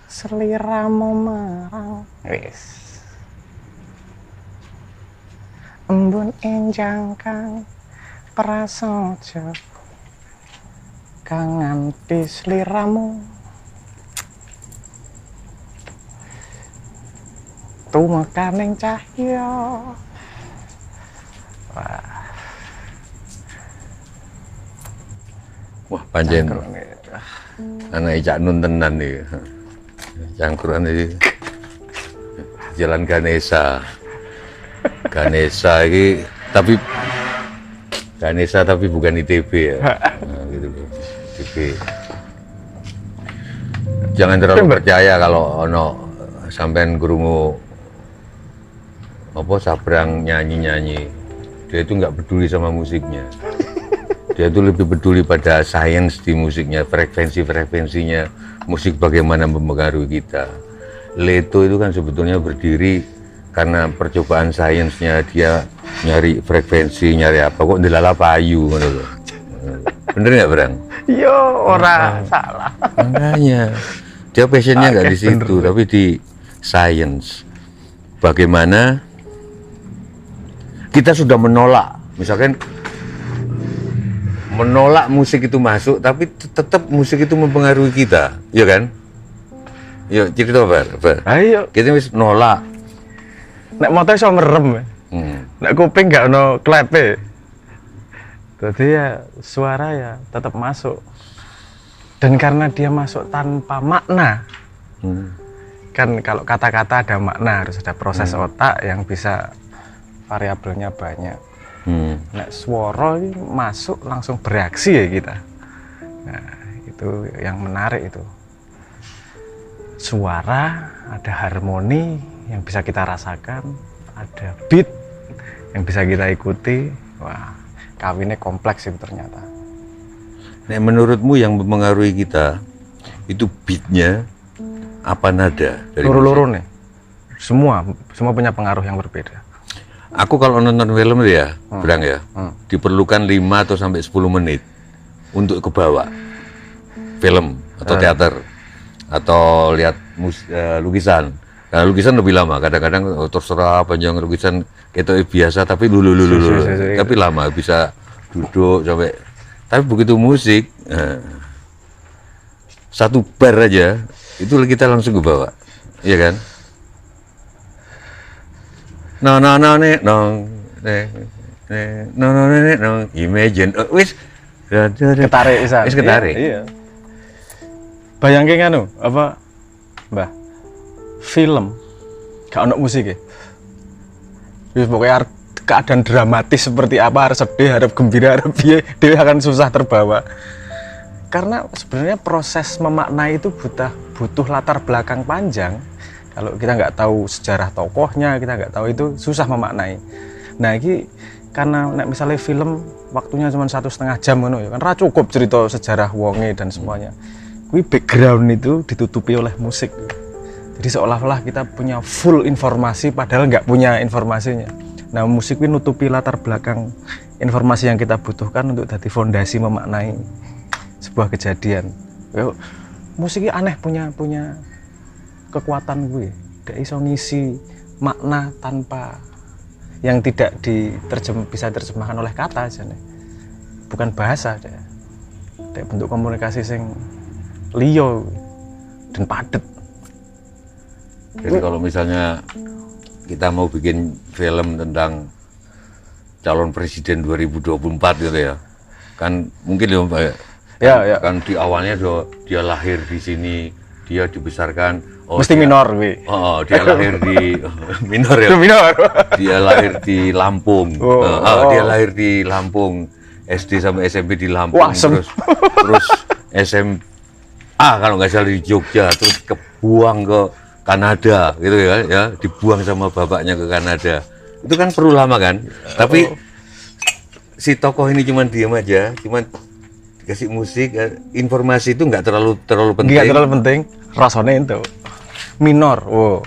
Seliramu merang wis embun enjang kang prasaja kang nganti sliramu tumekaning cahya. Wah pancen anak Cak Nun tenan nih, cangkruan ini Jalan Ganesha ini tapi Ganesha tapi bukan ITB ya, nah, gitu loh. ITB jangan terlalu percaya kalau ono sampean krungu apa Sabrang nyanyi dia itu nggak peduli sama musiknya. Dia itu lebih peduli pada sains di musiknya, frekuensinya, musik bagaimana mempengaruhi kita. Leto itu kan sebetulnya berdiri karena percobaan sainsnya, dia nyari frekuensi, nyari apa, kok ndelala payu ngono lho. Bener nggak, Brang? Yo, ora salah. Makanya dia passionnya nggak di situ, tapi di sains. Bagaimana kita sudah menolak, misalkan menolak musik itu masuk, tapi tetap musik itu mempengaruhi kita, ya kan? Yuk cerita Bar. Ayo. Kita wis nolak. Nek motor iso merem. Nek kuping gak ono klepe. Jadi ya suara ya tetap masuk. Dan karena dia masuk tanpa makna. Kan kalau kata-kata ada makna, harus ada proses otak yang bisa variabelnya banyak. Nek swara ini masuk langsung bereaksi ya kita. Nah, itu yang menarik itu. Suara, ada harmoni yang bisa kita rasakan, ada beat yang bisa kita ikuti. Wah, kawinnya kompleks itu ternyata. Nek menurutmu yang mempengaruhi kita itu beatnya apa nada? Luru-luru nih. Semua punya pengaruh yang berbeda. Aku kalau nonton film ya, Brang ya, diperlukan 5 atau sampai 10 menit untuk ke bawah film atau teater atau lihat lukisan. Nah, lukisan lebih lama, kadang-kadang terserah panjang lukisan itu biasa tapi tapi lama bisa duduk sampai. Tapi begitu musik satu bar aja itu kita langsung ke bawah, iya kan? No, imagine, wis Ketarik pisan. Wis ketarik. Iya. Bayangke anu, apa Mbah? Film gak ono musik ya. Wis pokoknya keadaan dramatis seperti apa, harus sedih, harap gembira, harap piye, dia akan susah terbawa. Karena sebenarnya proses memaknai itu butuh latar belakang panjang. Kalau kita nggak tahu sejarah tokohnya, kita nggak tahu, itu susah memaknai. Nah ini karena misalnya film waktunya cuma 1,5 jam ya kan, cukup cerita sejarah wonge dan semuanya. Kui background itu ditutupi oleh musik. Jadi seolah-olah kita punya full informasi padahal nggak punya informasinya. Nah musik ini nutupi latar belakang informasi yang kita butuhkan untuk jadi fondasi memaknai sebuah kejadian. Musik ini aneh punya kekuatan gue, gak iso ngisi makna tanpa yang tidak bisa diterjemahkan oleh kata aja nih. Bukan bahasa deh. Kayak bentuk komunikasi sing liyo dan padet. Jadi kalau misalnya kita mau bikin film tentang calon presiden 2024 gitu ya, kan mungkin ya, kan di awalnya dia lahir di sini, dia dibesarkan. Mesti minor, wi. Oh, dia lahir di minor ya. Minor. Dia lahir di Lampung. Dia lahir di Lampung. SD sampai SMP di Lampung. Wah, terus SMA kalau nggak salah di Jogja, terus kebuang ke Kanada gitu ya, dibuang sama bapaknya ke Kanada. Itu kan perlu lama kan? Tapi si tokoh ini cuman diam aja, cuman dikasih musik, informasi itu nggak terlalu penting. Nggak terlalu penting. Rasanya itu minor. Wow.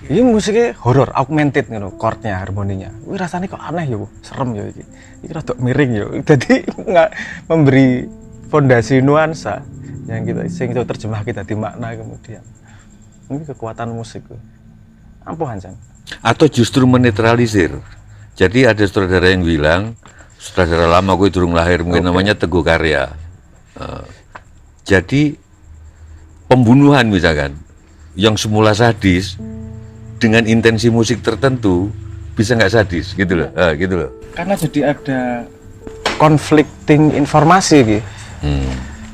Ini musiknya horor, augmented gitu, chordnya, harmoninya. Wih rasanya kok aneh ya, serem ya ini. Ini rada miring ya. Jadi nggak memberi fondasi nuansa yang kita terjemah kita di makna kemudian. Ini kekuatan musik. Ampuhan Jan. Atau justru menetralisir. Jadi ada sutradara yang bilang, sutradara lama gue durung lahir, mungkin namanya Teguh Karya. Jadi pembunuhan misalkan, yang semula sadis, dengan intensi musik tertentu, bisa nggak sadis, gitu loh. Gitu loh. Karena jadi ada conflicting informasi gitu.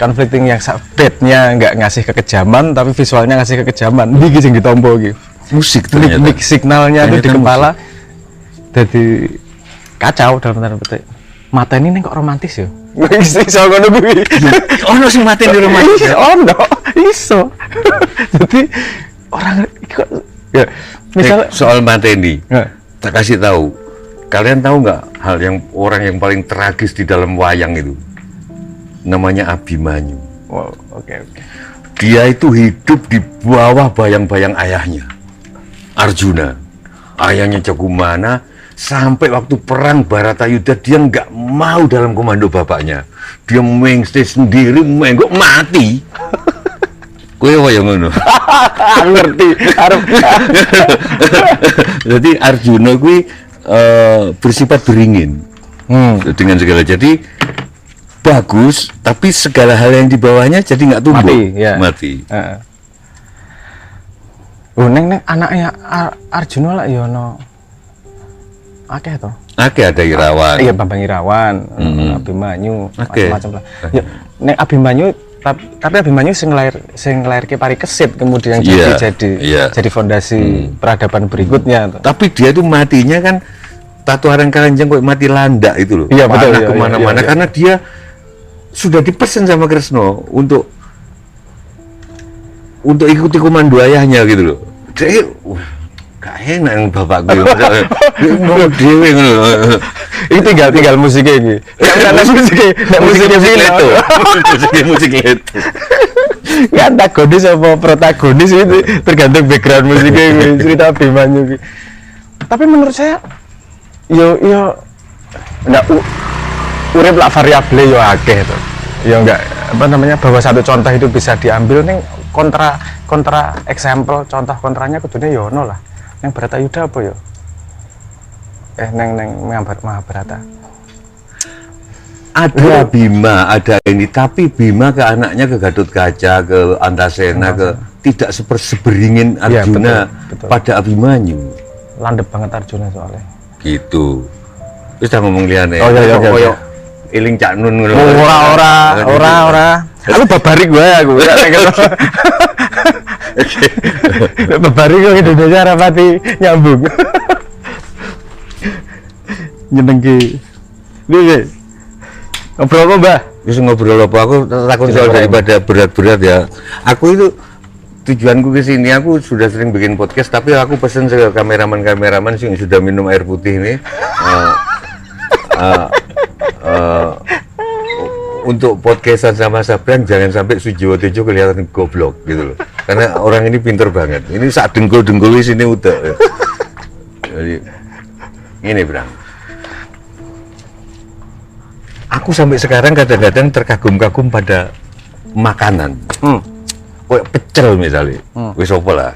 Conflicting yang beatnya nggak ngasih kekejaman, tapi visualnya ngasih kekejaman. Ini yang ditompo gitu. Musik ternyata. Mik signalnya itu di Ternyata kepala, jadi kacau dalam tanda petik. Mata ini kok romantis ya? Iso ngono kuwi. Ono sing mati di romantis. Ono, iso. Jadi orang kok ya misal Soal mateni, ya. tak kasih tahu. Kalian tahu nggak hal yang orang yang paling tragis di dalam wayang itu? Namanya Abimanyu. Wow, oke. Dia itu hidup di bawah bayang-bayang ayahnya, Arjuna. Ayahnya Jakumana, sampai waktu perang Baratayuda dia nggak mau dalam komando bapaknya. Dia mengstay sendiri, menggok mati. Kowe yang ngono. Ngerti. Jadi Arjuna kuwi bersifat beringin dengan segala. Jadi bagus, tapi segala hal yang di bawahnya jadi nggak tumbuh. Mati. Neng anaknya Arjuna lah ya ono akeh to. Akeh ada Irawan. Iya Bambang Irawan, Abimanyu, macam-macam lah. Ya, nek Abimanyu tapi Abimanyu sing nglairke Parikesit kemudian jadi fondasi peradaban berikutnya. Tapi dia tuh matinya kan tatuaran keranjang kok mati landak itu loh. Iya betul. Kemana-mana karena dia sudah dipesan sama Kresna untuk ikuti komando ayahnya gitu loh. Jadi gak enak yang bapak gue ngomong dewe ngono. Ini tinggal musiknya iki. Musiknya Leto. Musik Leto. Ya antagonis apa protagonis itu tergantung background musiknya iki, cerita Abimanyu iki. Tapi menurut saya yo enggak urip lah variable yo akeh to. Ya enggak bahwa satu contoh itu bisa diambil ning kontra example contoh kontranya kudune yo ono lah. Neng Baratayuda apa ya? Neng Mahabharata. Ada Bima, ada ini, tapi Bima ke anaknya ke Gatotkaca, ke Antasena, tidak seberingin Arjuna betul. Pada Abimanyu. Landep banget Arjuna soalnya. Gitu. Terus udah ngomong liane. Oh iya. Iling Cak Nun ngono. Ora. Aku babarik gue aku. Babarik kok Indonesia rapati nyambung. Nyenengke. Iki. Ngobrol apa, Mbah? Wis ngobrol apa? Aku takut soal daripada berat-berat ya. Aku itu tujuanku ke sini, aku sudah sering bikin podcast, tapi aku pesen ke kameraman yang sudah minum air putih ini. Untuk podcastan sama Sabran jangan sampai Sujiwo Tejo kelihatan goblok gitu loh, karena orang ini pinter banget. Ini saat dengkul di sini udah. Jadi ini Bang, aku sampai sekarang kadang-kadang terkagum-kagum pada makanan. Kayak pecel misalnya, wis apa lah.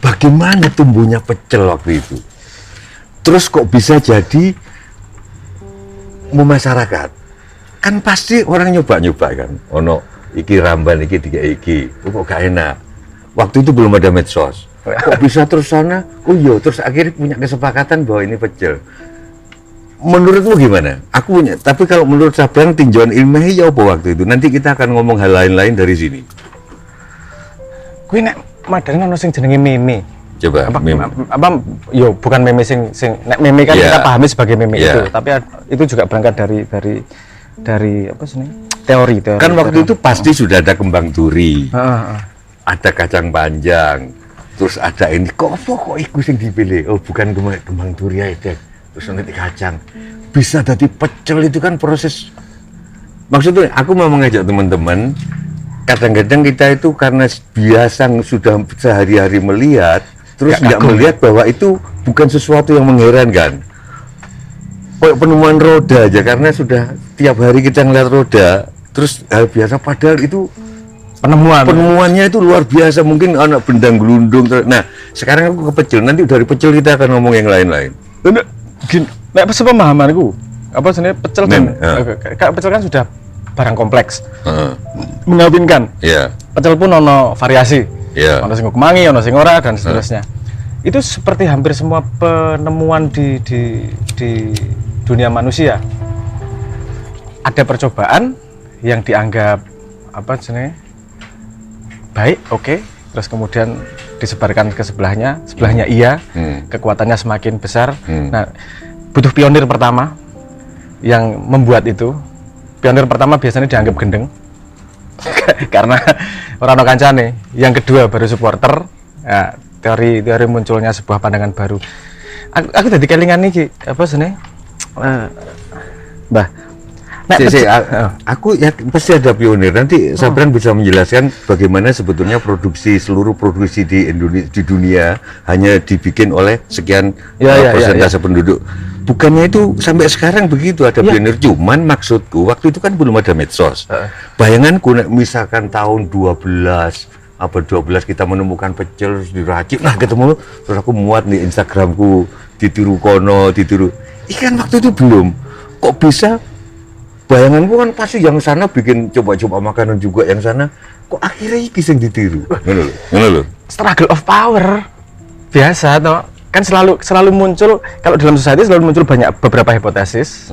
Bagaimana tumbuhnya pecel waktu itu? Terus kok bisa jadi masyarakat? Kan pasti orang nyoba kan, ono iki ramban iki tiga iki, kok gak enak. Waktu itu belum ada medsos, kok bisa terus sana, terus akhirnya punya kesepakatan bahwa ini pecel. Menurutmu gimana? Aku punya, tapi kalau menurut Sabran tinjauan ilmiahnya apa waktu itu? Nanti kita akan ngomong hal lain-lain dari sini. Kuwi nek madane ono sing jenenge meme. Coba meme. Bukan meme sing nek meme kan kita pahami sebagai meme itu, tapi itu juga berangkat dari apa sih teori kan waktu itu pasti sudah ada kembang turi, ada kacang panjang, terus ada ini kok iku sing dipilih, bukan kembang turi aja, terus nanti kacang bisa jadi pecel. Itu kan proses. Maksudnya aku mau mengajak teman-teman, kadang-kadang kita itu karena biasa sudah sehari-hari melihat terus nggak melihat bahwa itu bukan sesuatu yang mengherankan. Kayak penemuan roda aja, karena sudah tiap hari kita ngeliat roda, terus hal biasa, padahal itu Penemuannya itu luar biasa, mungkin anak bendang gelundung. Nah, sekarang aku ke pecel, nanti dari pecel kita akan ngomong yang lain-lain. Nek sepemahamanku, apa sebenarnya pecel kan? Men, Pecel kan sudah barang kompleks, mengawinkan. Iya. Pecel pun ono variasi, Iya. ono sing kemangi, ono sing ora dan seterusnya. Itu seperti hampir semua penemuan di dunia manusia. Ada percobaan yang dianggap apa sebenarnya baik, oke, terus kemudian disebarkan ke sebelahnya iya, kekuatannya semakin besar. Nah, butuh pionir pertama yang membuat itu. Pionir pertama biasanya dianggap gendeng karena orang kancane. Yang kedua baru supporter. Nah, teori munculnya sebuah pandangan baru. Aku tadi kelingan nih apa sebenarnya, Mbah. Aku ya pasti ada pionir. Nanti Sabran bisa menjelaskan bagaimana sebetulnya seluruh produksi di Indonesia, di dunia hanya dibikin oleh sekian persentase penduduk. Bukannya itu sampai sekarang begitu ada pionir. Cuman maksudku waktu itu kan belum ada medsos. Bayanganku misalkan tahun 12 kita menemukan pecel terus diracik, nah ketemu terus aku muat di Instagramku, ditiru kono, ditiru. Ikan waktu itu belum. Kok bisa? Bayanganku kan pasti yang sana bikin coba-coba makanan juga, yang sana kok akhirnya iki sing ditiru. Ngono lho. Struggle of power. Biasa toh. Kan selalu muncul, kalau dalam society selalu muncul beberapa hipotesis.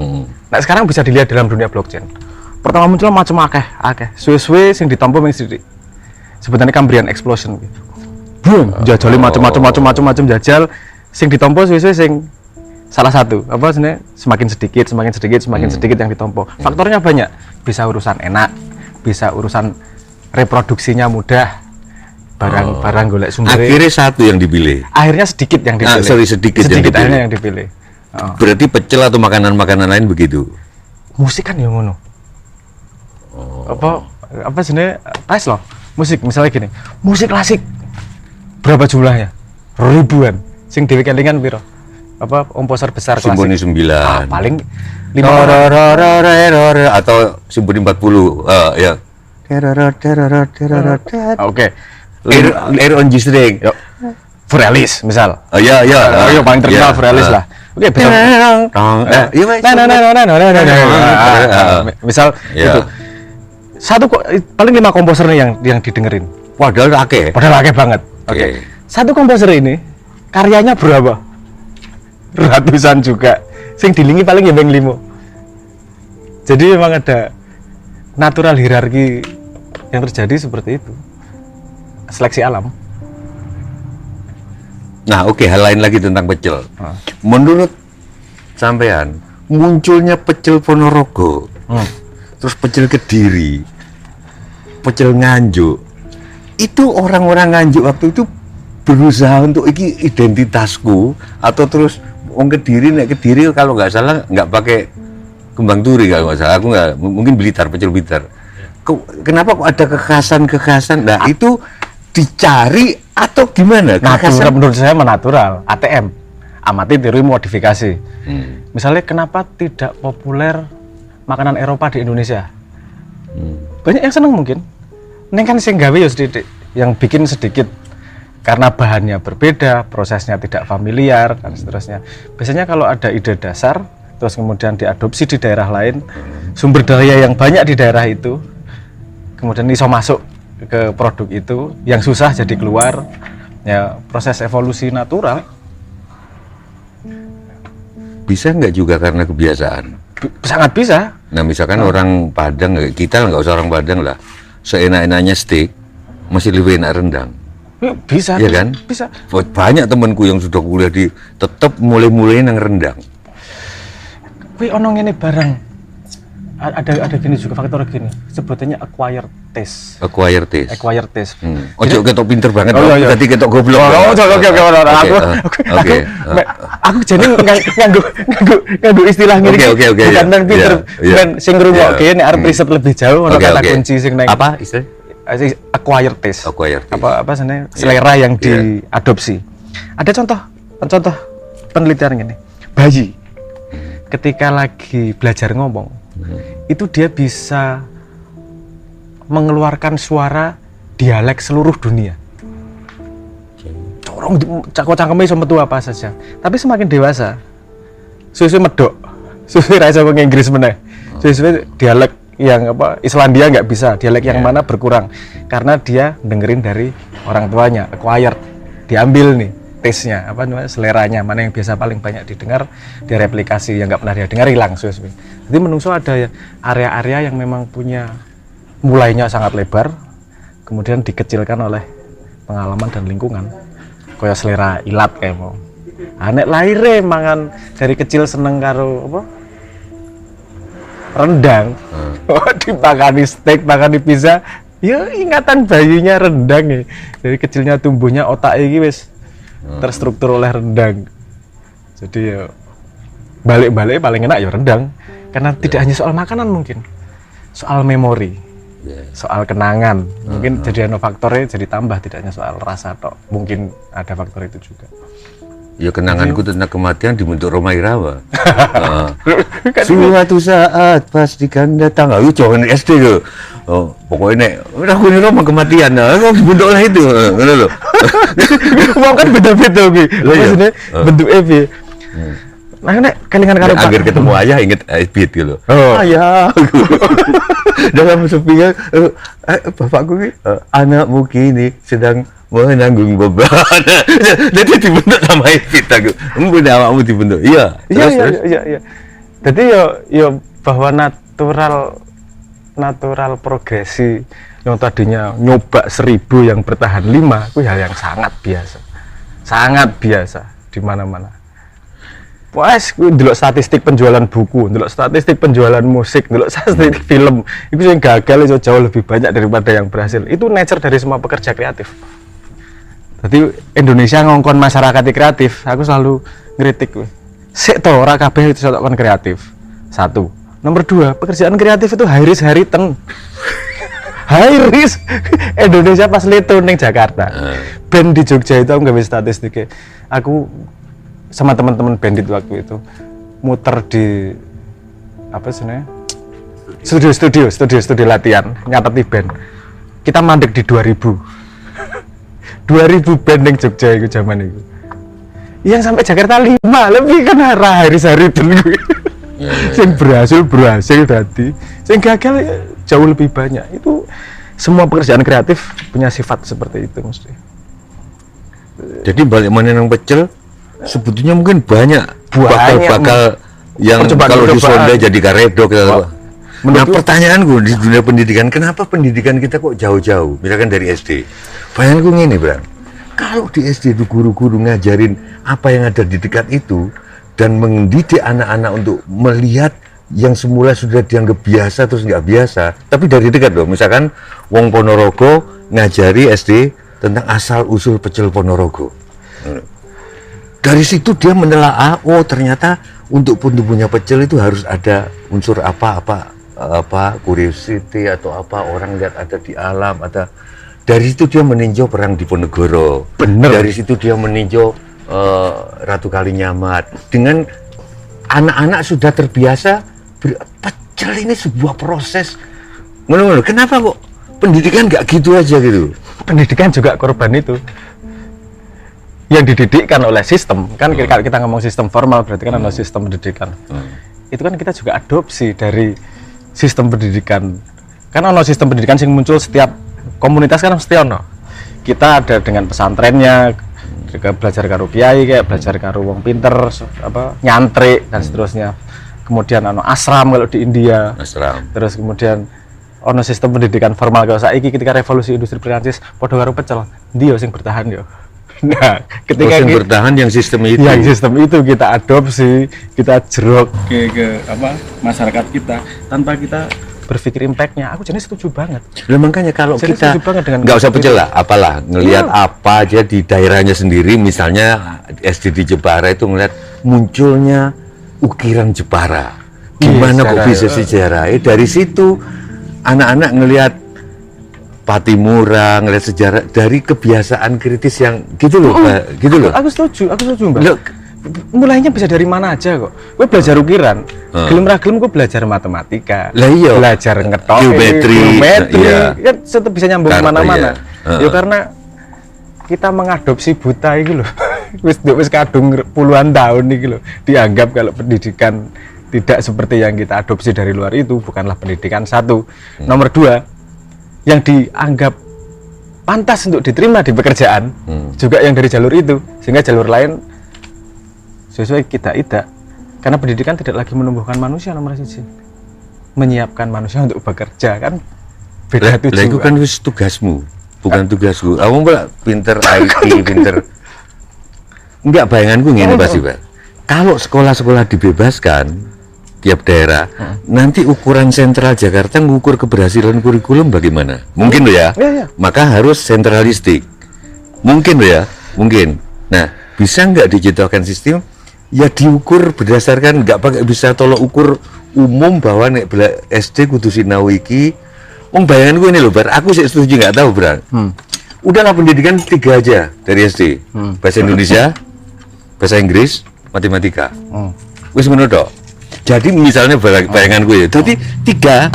Nah, sekarang bisa dilihat dalam dunia blockchain. Pertama muncul macam akeh. Suwe-suwe sing ditampa ming sithik. Sebenarnya Cambrian explosion gitu. Boom, jajali macam-macam jajal sing ditampa suwe-suwe sing salah satu apa sebenarnya semakin sedikit yang ditompo. Faktornya banyak, bisa urusan enak, bisa urusan reproduksinya mudah, barang golek sumber. Akhirnya satu yang dipilih. Akhirnya sedikit yang dipilih. Sedikit yang dipilih. Berarti pecel atau makanan-makanan lain begitu. Musik kan ya ngono. Apa sebenarnya tes loh. Musik misalnya gini, musik klasik berapa jumlahnya? Ribuan. Sing dhewe kelingan piro? Apa komposer besar klasik? Simfoni 9. Paling 5 atau Simfoni 40. Ya. Oke. Air on G string. Furalis misal. Iya. Paling terkenal Furalis lah. Oke, bisa. Misal itu. Paling 5 komposer nih yang didengerin. Padahal akeh banget. Oke. Satu komposer ini karyanya berapa? Ratusan juga. Sing dilingi paling ya 5. Jadi memang ada natural hierarki yang terjadi seperti itu. Seleksi alam. Nah, oke, hal lain lagi tentang pecel. Menurut sampean, munculnya pecel Ponorogo, terus pecel Kediri, pecel Nganjuk, itu orang-orang Nganjuk waktu itu berusaha untuk iki identitasku, atau terus Kediri kalau nggak salah nggak pakai kembang turi kalau nggak salah, aku nggak, mungkin Blitar, pecel Blitar. Kenapa kok ada kekhasan? Nah, itu dicari atau gimana? Natural, menurut saya menatural. ATM, amati teori modifikasi. Misalnya kenapa tidak populer makanan Eropa di Indonesia? Banyak yang seneng mungkin. Neng kan sing gawe ya sedikit, yang bikin sedikit karena bahannya berbeda, prosesnya tidak familiar dan seterusnya. Biasanya kalau ada ide dasar terus kemudian diadopsi di daerah lain, sumber daya yang banyak di daerah itu kemudian iso masuk ke produk itu, yang susah jadi keluar, ya proses evolusi natural. Bisa nggak juga karena kebiasaan? Sangat bisa. Nah, misalkan orang Padang, kita nggak usah orang Padang lah, seenak-enaknya steak masih lebih enak rendang. Bisa, ya kan? Bisa. Banyak temanku yang sudah kuliah tetap mulai yang rendang. Wih, ono ngene barang. Ada gini juga, faktor gini. Sebutannya acquired taste. Acquired taste. Ojo ketok pinter banget. Tadi ketok goblok. Oke. Aku jadi nganggo istilah ngene. Oke. Bukan nang pinter, ben sing ngrungokke nek arep riset lebih jauh ono kata kunci sing nang. Apa istilah? Acquired taste. Apa sebenarnya selera yang diadopsi. Ada contoh penelitian gini. Bayi ketika lagi belajar ngomong, itu dia bisa mengeluarkan suara dialek seluruh dunia. Corong cangkeme iso metu apa saja. Tapi semakin dewasa, suwe-suwe medok. Suwe ra iso ngomong Inggris meneh. Suwe-suwe dialek yang apa Islandia nggak bisa, dialek yang mana berkurang karena dia dengerin dari orang tuanya, acquired, diambil nih taste-nya, apa namanya, seleranya, mana yang biasa paling banyak didengar, dia replikasi, yang nggak pernah dia dengar hilang suwe-suwe. Jadi menungso ada ya area-area yang memang punya mulainya sangat lebar, kemudian dikecilkan oleh pengalaman dan lingkungan. Kayak selera ilat kayak mau. Anek lahir mangan dari kecil seneng karo apa? Rendang. Dipakani steak, makani pizza. Ya ingatan bayinya rendang ya. Dari kecilnya tumbuhnya otak iki wis terstruktur oleh rendang. Jadi ya balik-balik paling enak ya rendang. Karena tidak hanya soal makanan mungkin. Soal memori. Soal kenangan. Mungkin jadi faktornya jadi tambah, tidak hanya soal rasa tok. Mungkin ada faktor itu juga. Ya kenanganku tentang kematian dibentuk Roma Irama. Suatu saat pastikan datang. Ayo jangan SD loh. Oh, pokoknya aku ini Roma kematian. Aku dibentuk lah itu. Ngono lho. Mau kan beda-beda kuwi. Maksudnya bentuk EV. Nah, nek kelingan karo Pak. Agar ketemu ayah inget beat gitu. Ayah. Dalam sepinya bapakku ini anakmu kini sedang menanggung beban. Jadi dibentuk sama Ipit aku. Udah awakmu dibentuk. Iya. Iya. Jadi yo bahwa natural progresi yang tadinya nyoba 1000 yang bertahan 5 itu hal yang sangat biasa di mana-mana. Wes, gue ndelok statistik penjualan buku, ndelok statistik penjualan musik, ndelok statistik film, itu yang gagal itu jauh lebih banyak daripada yang berhasil. Itu nature dari semua pekerja kreatif. Jadi Indonesia ngongkon masyarakat kreatif, aku selalu ngeritik gue. Sik to ora kabeh itu kon kreatif. 1. Nomor 2, pekerjaan kreatif itu high risk high return. High risk. Indonesia pas leto ning Jakarta. Band di Jogja itu aku gawe statistiknya. Aku sama teman-teman bandit waktu itu muter di apa sebenarnya studio latihan nyateti band. Kita mandek di 2000 band yang Jogja itu zaman itu. Yang sampai Jakarta 5 lebih kan hari itu gue. Yang berhasil tadi, yang gagal ya jauh lebih banyak. Itu semua pekerjaan kreatif punya sifat seperti itu mesti. Jadi balik mana yang pecel sebetulnya mungkin banyak bakal yang kalau di Sonda jadi karedok. Nah pertanyaanku di dunia pendidikan, kenapa pendidikan kita kok jauh-jauh? Misalkan dari SD. Bayanganku gini, Bang. Kalau di SD itu guru-guru ngajarin apa yang ada di dekat itu dan mendidik anak-anak untuk melihat yang semula sudah dianggap biasa terus nggak biasa, tapi dari dekat loh. Misalkan Wong Ponorogo ngajari SD tentang asal usul pecel Ponorogo. Dari situ dia menelaah, oh ternyata untuk punya pecel itu harus ada unsur apa curiosity atau apa orang lihat ada di alam, ada. Dari situ dia meninjau perang Diponegoro. Bener. Dari situ dia meninjau Ratu Kalinyamat. Dengan anak-anak sudah terbiasa pecel ini sebuah proses. Kenapa kok pendidikan nggak gitu aja gitu? Pendidikan juga korban itu. Yang dididikkan oleh sistem kan kalau kita ngomong sistem formal berarti kan ada sistem pendidikan. Itu kan kita juga adopsi dari sistem pendidikan. Kan ada sistem pendidikan yang muncul setiap komunitas kan mesti ono. Kita ada dengan pesantrennya, belajar karo kiai kayak belajar karo wong pinter apa nyantri dan seterusnya. Kemudian ono asram kalau di India. Asram. Terus kemudian ono sistem pendidikan formal kalau saiki ketika revolusi industri Prancis padha karo pecel. Ndi yo sing bertahan yo. Nah, ketika yang bertahan yang sistem itu. Yang sistem itu kita adopsi, kita jerok ke apa masyarakat kita tanpa kita berpikir impactnya. Aku jenis setuju banget. Nah, makanya kalau kita nggak usah pecel lah, apalah ngelihat apa aja di daerahnya sendiri. Misalnya SD di Jepara itu ngelihat munculnya ukiran Jepara. Gimana kok bisa sejarah? Dari situ anak-anak ngelihat Patimura, ngelihat sejarah dari kebiasaan kritis yang gitu loh, gitu loh. Aku setuju, Mbak. Loh, mulainya bisa dari mana aja kok. Gue belajar ukiran, gelem ra gelem gue belajar matematika, Lah iya. belajar ngetok, Geometri, iya. Kan tetap bisa nyambung Karena, kemana-mana. iya. Ya karena kita mengadopsi buta itu loh. wis kadung puluhan tahun iki loh. Dianggap kalau pendidikan tidak seperti yang kita adopsi dari luar itu bukanlah pendidikan satu. Nomor dua, yang dianggap pantas untuk diterima di pekerjaan juga yang dari jalur itu, sehingga jalur lain sesuai kita tidak, karena pendidikan tidak lagi menumbuhkan manusia nomor siji, menyiapkan manusia untuk bekerja kan beda tujuan. Lah itu kan wis tugasmu, bukan tugasku. Kamu pula pinter IT, pinter. Enggak, bayanganku ngene pasti, Pak. Kalau sekolah-sekolah dibebaskan tiap daerah, nanti ukuran sentral Jakarta mengukur keberhasilan kurikulum bagaimana? Mungkin loh ya. Iya. Maka harus sentralistik. Mungkin loh ya, mungkin. Nah, bisa nggak diciptakan sistem ya diukur berdasarkan, nggak pakai bisa tolok ukur umum bahwa nek SD kudu sinau iki. Bayanganku ini loh, Bar. Aku sih setuju, nggak tahu, Bang. Udahlah pendidikan 3 aja dari SD. Bahasa Indonesia, bahasa Inggris, matematika. Wis ngono tok. Jadi misalnya bayanganku ya. Jadi 3,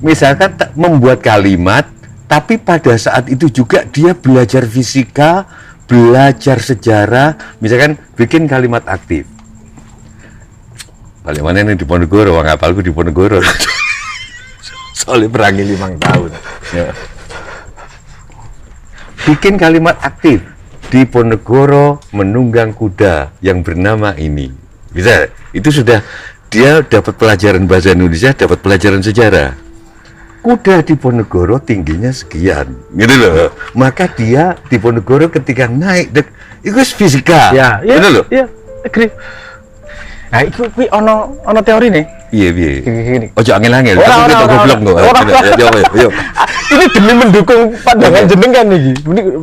misalkan membuat kalimat, tapi pada saat itu juga dia belajar fisika, belajar sejarah, misalkan bikin kalimat aktif. Balik mana ini di Ponegoro, wong apalku di Ponegoro. Soalnya perangi 5 tahun. Ya. Bikin kalimat aktif. Di Ponegoro menunggang kuda yang bernama ini. Bisa, itu sudah dia dapat pelajaran bahasa Indonesia, dapat pelajaran sejarah. Kuda di Ponegoro tingginya sekian, gitu loh. Maka dia di Ponegoro ketika naik, itu fisika. Ya, gitu loh. Iya, agree. Nah, itu ono teori nih. Iya. Gini. Ojo angel-angel, kamu kita goblok kok. Yuk. Ini demi mendukung pandangan jenengan nih.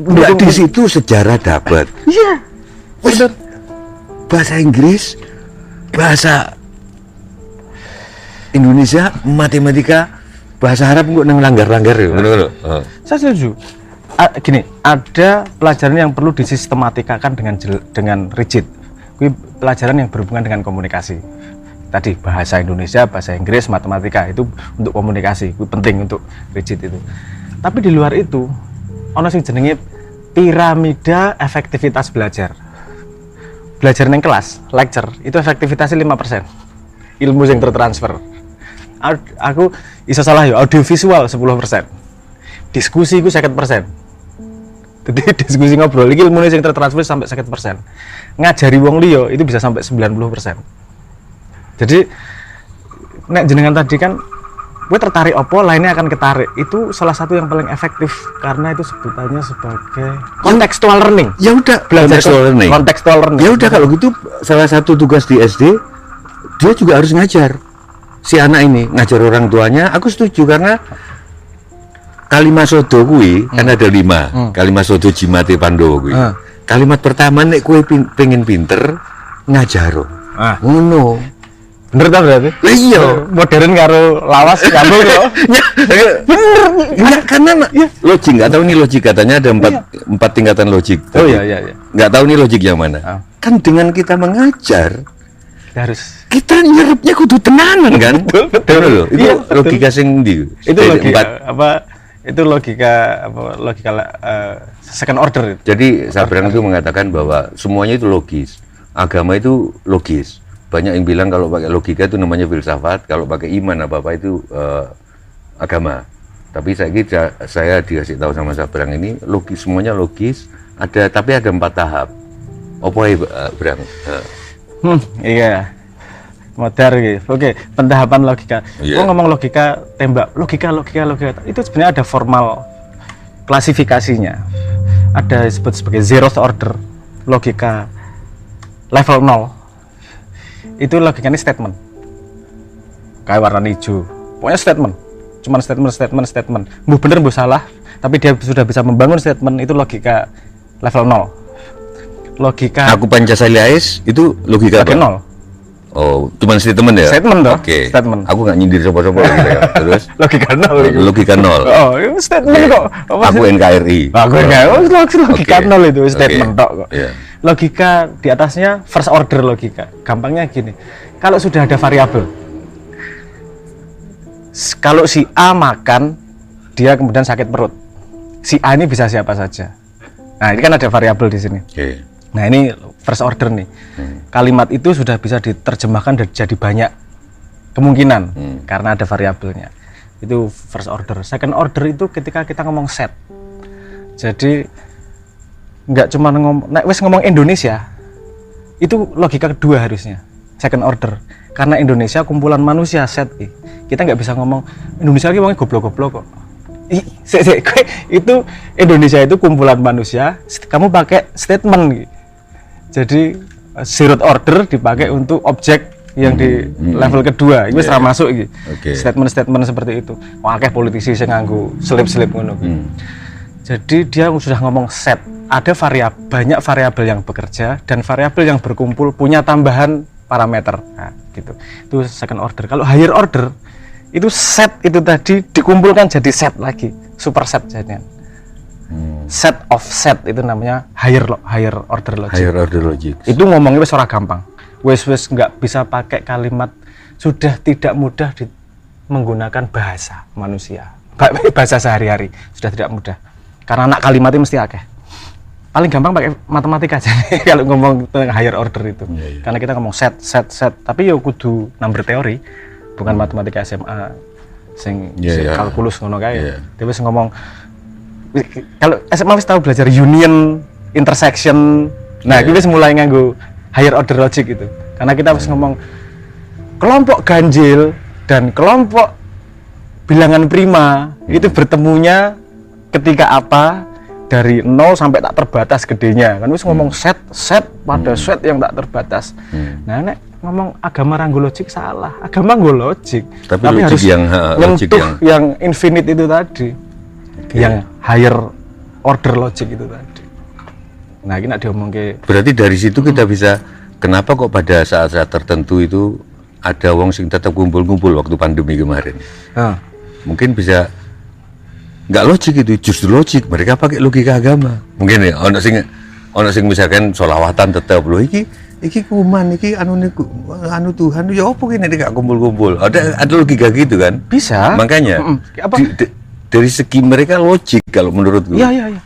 Enggak, di situ sejarah dapat. Iya. Bener. Bahasa Inggris, bahasa Indonesia, matematika, bahasa Arab kok nang langgar-langgar ya. Saya setuju. Gini, ada pelajaran yang perlu disistematika dengan rigid. Ini pelajaran yang berhubungan dengan komunikasi. Tadi bahasa Indonesia, bahasa Inggris, matematika itu untuk komunikasi, itu penting untuk rigid itu. Tapi di luar itu, ono sing jenenge piramida efektivitas belajar. Belajar neng kelas, lecture, itu efektivitasnya 5%. Ilmu yang tertransfer. Aku iso salah ya, audiovisual 10%. Diskusi itu 50%. Jadi diskusi ngobrol iki ilmune sing tertransfer sampai 50%. Ngajari wong liya itu bisa sampai 90%. Jadi nek jenengan tadi kan gue tertarik opo, lainnya akan ketarik. Itu salah satu yang paling efektif karena itu sebutannya sebagai contextual learning. Ya udah, belajar contextual learning. Ya udah, kalau gitu salah satu tugas di SD dia juga harus ngajar si anak ini, ngajar orang tuanya. Aku setuju karena kalimat sodo kuwi kan ada 5. Kalimat sodo Jimate Pandowo kuwi. Kalimat pertama nek kowe pengen pinter ngajaro. Ngono. Bener ta berarti? Iya, modern karo lawas nyambung kok. Bener. Enggak, karena logik, enggak tahu nih logik, katanya ada 4 tingkatan logik. Oh iya. Enggak tahu nih logik yang mana. Kan dengan kita mengajar kita nyerapnya kudu tenanan kan? Betul loh. Itu iya, logika sing ndi? Itu logika logika second order itu. Jadi Sabrang itu mengatakan bahwa semuanya itu logis. Agama itu logis. Banyak yang bilang kalau pakai logika itu namanya filsafat, kalau pakai iman apa-apa itu agama. Tapi saya dikasih tahu sama Sabrang ini logis, semuanya logis. Tapi ada 4 tahap. Apa ya, Brang? Iya. Modern gitu. Oke, pentahapan logika. Yeah. Ngomong logika tembak, logika. Itu sebenarnya ada formal klasifikasinya. Ada disebut sebagai zeroth order, logika level 0. Itu logikanya statement. Kayak warna hijau. Pokoknya statement. Cuman statement. Mbuh bener mbuh salah, tapi dia sudah bisa membangun statement, itu logika level 0. Logika aku Pancasilais itu logika apa? 0. Oh, cuman statement ya? Statement toh. Oke. Statement. Aku nggak nyindir sopo-sopo gitu ya. Terus logika 0. Logika 0. Oh, itu statement kok. Aku NKRI. Aku NKRI. Oh, logika 0 itu statement tok kok. Yeah. logika di atasnya first order logika. Gampangnya gini, kalau sudah ada variabel, kalau si A makan, dia kemudian sakit perut, si A ini bisa siapa saja. Nah ini kan ada variabel di sini. Nah ini first order nih. Kalimat itu sudah bisa diterjemahkan dan jadi banyak kemungkinan karena ada variabelnya. Itu first order. Second order itu ketika kita ngomong set. Jadi nggak cuma ngomong Indonesia, itu logika kedua harusnya. Second order. Karena Indonesia kumpulan manusia set. Kita nggak bisa ngomong Indonesia lagi ngomongnya goblok-goblok kok. Itu Indonesia itu kumpulan manusia. Kamu pakai statement. Jadi zero order dipakai untuk objek yang di level kedua, itu sudah masuk gitu. Statement-statement seperti itu. Wah, akeh politisi sing nganggo selip-selip ngono. Jadi dia sudah ngomong set, ada banyak variabel yang bekerja dan variabel yang berkumpul punya tambahan parameter. Nah, gitu. Itu second order. Kalau higher order itu set itu tadi dikumpulkan jadi set lagi, superset jadinya. Set of set itu namanya higher order logic. Higher order logic. Itu ngomongnya wis ora gampang. Wis nggak bisa pakai kalimat, sudah tidak mudah menggunakan bahasa manusia, bahasa sehari-hari sudah tidak mudah karena anak kalimatnya mesti akeh. Paling gampang pakai matematika aja kalau ngomong tentang higher order itu. Karena kita ngomong set tapi ya kudu number teori, bukan matematika SMA sing kalkulus ngono kae. Dia wis ngomong, kalau SMA wis tahu belajar union, intersection. Nah, kita wis mulai nganggo higher order logic itu, karena kita harus ngomong kelompok ganjil dan kelompok bilangan prima itu bertemunya ketika apa, dari 0 sampai tak terbatas gedenya kan, harus ngomong set pada set yang tak terbatas. Nah nek ngomong agama ranggo logik salah, agama nggo logik tapi harus yang infinite itu tadi, yang higher order logic itu tadi. Nah, ini nak diomong ke. Berarti dari situ kita bisa, kenapa kok pada saat-saat tertentu itu ada wong sing tetap kumpul-kumpul waktu pandemi kemarin. Mungkin bisa nggak logik itu, justru logik. Mereka pakai logika agama. Mungkin ya, ono sing misalkan sholawatan tetap loh, iki kuman, iki anu Tuhan, ya apa gini dia nggak kumpul-kumpul. Ada logika gitu kan? Bisa. Makanya dari segi mereka logik kalau menurutku. Iya.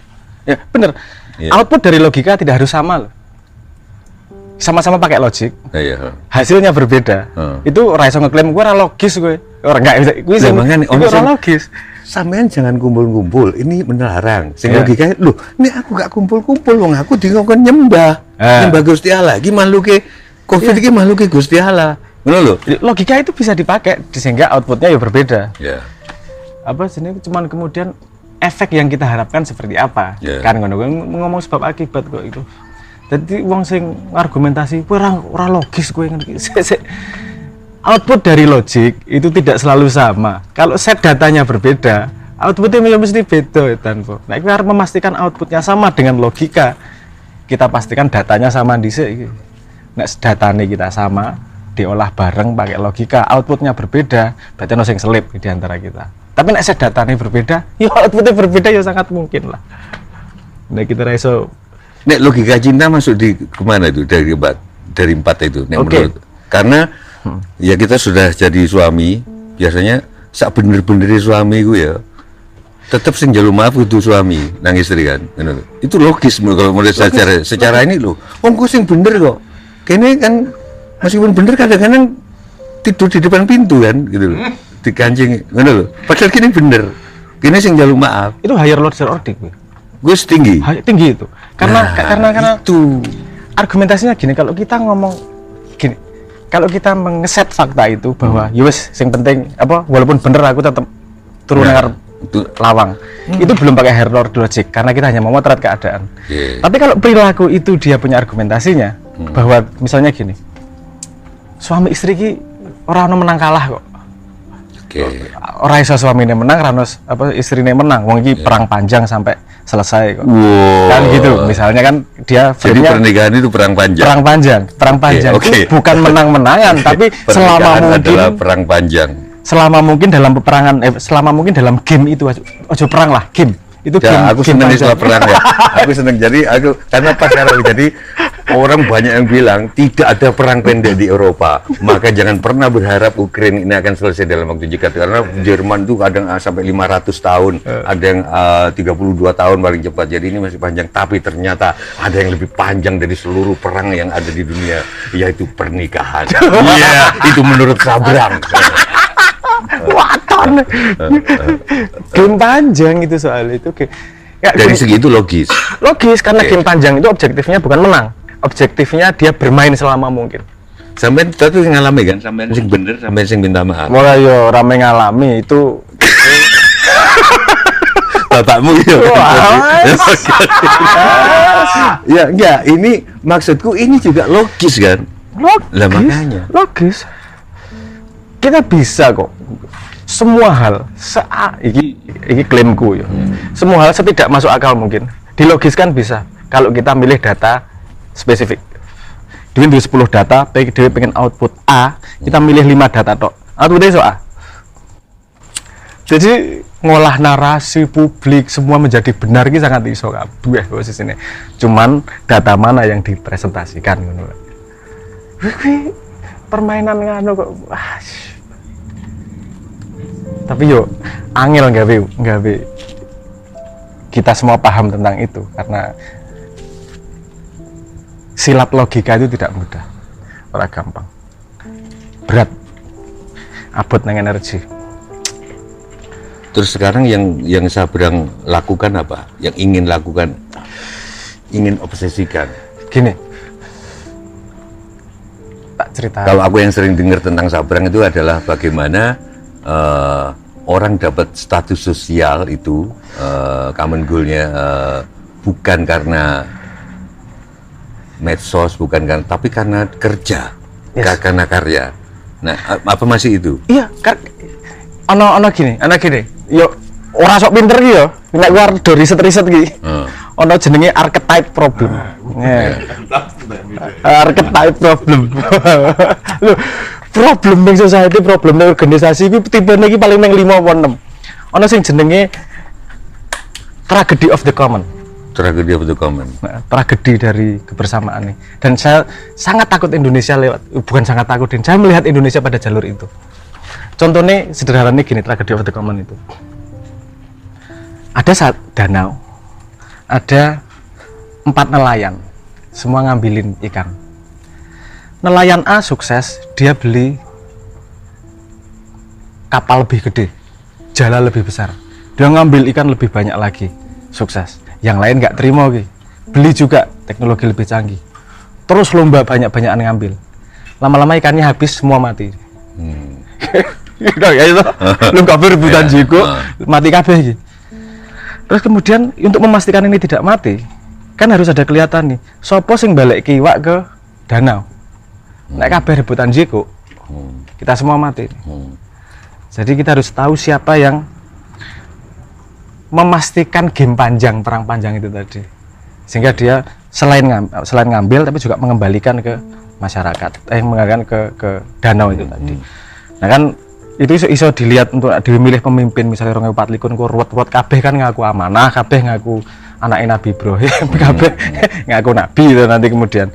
Ya, bener. Output dari logika tidak harus sama loh. Sama-sama pakai logik. Hasilnya berbeda. Itu ora iso ngeklaim gue ora logis gue. Ora enggak bisa. Kuwi sing ora logis. Sampean jangan kumpul-kumpul. Ini melarang. Sing logika lho, nek aku gak kumpul-kumpul wong aku dikongkon nyembah. Nyembah Gusti Allah. Iki makhluke Covid iki makhluke Gusti Allah. Ngono lho. Logika itu bisa dipakai sehingga outputnya ya berbeda. Apa jenenge, cuman kemudian efek yang kita harapkan seperti apa, kan ngomong sebab akibat kok itu. Jadi wong sing argumentasi ora logis kowe ngene iki. Output dari logik itu tidak selalu sama. Kalau set datanya berbeda, outputnya mesti beda tanpa. Nah, kita harus memastikan outputnya sama dengan logika. Kita pastikan datanya sama dhisik iki. Nek datane kita sama, diolah bareng pakai logika, outputnya berbeda, berarti ono sing selip di antara kita. Tapi nek set datanya berbeda, ya outputnya berbeda ya sangat mungkin lah. Nek kita iso, nek logika cinta masuk di kemana itu dari empat itu? Nek menurut, karena ya kita sudah jadi suami, biasanya sak bener-bener suami gue ya, tetap sing njaluk maaf itu suami nang istri kan, itu logis kalau menurut secara ini loh. Wong gue sing bener kok, kene kan meskipun bener kadang-kadang tidur di depan pintu kan, gitu loh. Dikancing, ngono lho. Padahal kini bener. Kini sing njaluk maaf. Itu higher order gue. Gue tinggi. Tinggi itu. Karena itu argumentasinya gini, kalau kita ngomong gini, kalau kita mengeset fakta itu bahwa yowes sing penting apa, walaupun bener aku tetap turun ngar lawang. Itu belum pakai higher order logic karena kita hanya memotret keadaan. Tapi kalau perilaku itu dia punya argumentasinya bahwa misalnya gini, suami istri ki orang menang kalah kok. Orang iso suaminya menang, ranos apa istrinya menang. Wong iki perang panjang sampai selesai kok. Kan gitu. Misalnya kan dia jadi pernikahan itu perang panjang. Perang panjang. Itu bukan menang-menangan, tapi selama mungkin adalah perang panjang. Selama mungkin dalam peperangan selama mungkin dalam game itu aja perang lah, game. Itu Ya, aku seneng panjang. istilah perang ya. Aku seneng. Jadi aku karena pas sekarang jadi orang banyak yang bilang tidak ada perang pendek di Eropa. Maka jangan pernah berharap Ukraina ini akan selesai dalam waktu dekat. Karena Jerman tuh kadang sampai 500 tahun, ada yang 32 tahun paling cepat. Jadi ini masih panjang. Tapi ternyata ada yang lebih panjang dari seluruh perang yang ada di dunia, yaitu pernikahan. Iya, itu menurut Sabrang. Waton. Game panjang itu soal itu. Ya, Dari segi itu logis. logis karena Oke. game panjang itu objektifnya bukan menang. Objektifnya dia bermain selama mungkin. Sampai tadi ngalami kan, sampai sing bener, sampai sing minta maaf. Mulai yo rame ngalami itu. Bapakmu ya. Ya enggak, ini maksudku ini juga logis kan. Logis. Lah makanya. Logis. Kita bisa kok. Semua hal, iki klaimku ya. Semua hal setidak masuk akal mungkin dilogiskan bisa kalau kita milih data spesifik. Dewi 10 data, Dewi pengen output A, kita milih 5 data tok. Outputnya so A. Jadi ngolah narasi publik semua menjadi benar ini sangat iso kabeh posisine. Cuman data mana yang dipresentasikan ngono. Wih, permainan ngono kok. Tapi yo angel nggawe kita semua paham tentang itu karena silat logika itu tidak mudah, ora gampang, berat, abot nang energi. Terus sekarang yang Sabrang lakukan apa? Yang ingin lakukan, ingin obsesikan. Gini, tak cerita. Kalau aku yang sering dengar tentang Sabrang itu adalah bagaimana orang dapat status sosial itu common goal-nya bukan karena medsos, bukan karena, tapi karena kerja, karena karya. Nah, apa masih itu? Iya, ono gini. Yo ora sok pinter iki yo. Nek gua do riset-riset iki. Ono jenenge archetype problem. Archetype problem. Lho, problem ning society, problem ning organisasi iki tipene iki paling ning 5 apa 6. Ono sing jenenge tragedy of the common. Tragedy of the common. Nah, tragedi dari kebersamaan nih. Dan saya sangat takut Indonesia bukan sangat takut, dan saya melihat Indonesia pada jalur itu. Contohnya sederhananya gini, tragedi of the common itu. Ada saat danau, ada 4 nelayan, semua ngambilin ikan. Nelayan A sukses, dia beli kapal lebih gede, jala lebih besar. Dia ngambil ikan lebih banyak lagi, sukses. Yang lain nggak terima, beli juga teknologi lebih canggih. Terus lomba banyak-banyakan ngambil. Lama-lama ikannya habis, semua mati. Ya itu, lu kabeh rebutan jigo, mati kabeh iki. Terus kemudian untuk memastikan ini tidak mati, kan harus ada kelihatan nih, sopo sing balik kiwak ke danau. Nek kabeh rebutan jigo, kita semua mati. Jadi kita harus tahu siapa yang memastikan game panjang, perang panjang itu tadi, sehingga dia selain ngambil tapi juga mengembalikan ke masyarakat, mengembalikan ke danau itu tadi. Nah kan itu iso dilihat untuk dimilih pemimpin misalnya 2024 ku ruwet-ruwet kabeh kan ngaku amanah, kabeh ngaku anaknya Nabi Ibrahim, kabeh ngaku nabi itu nanti kemudian.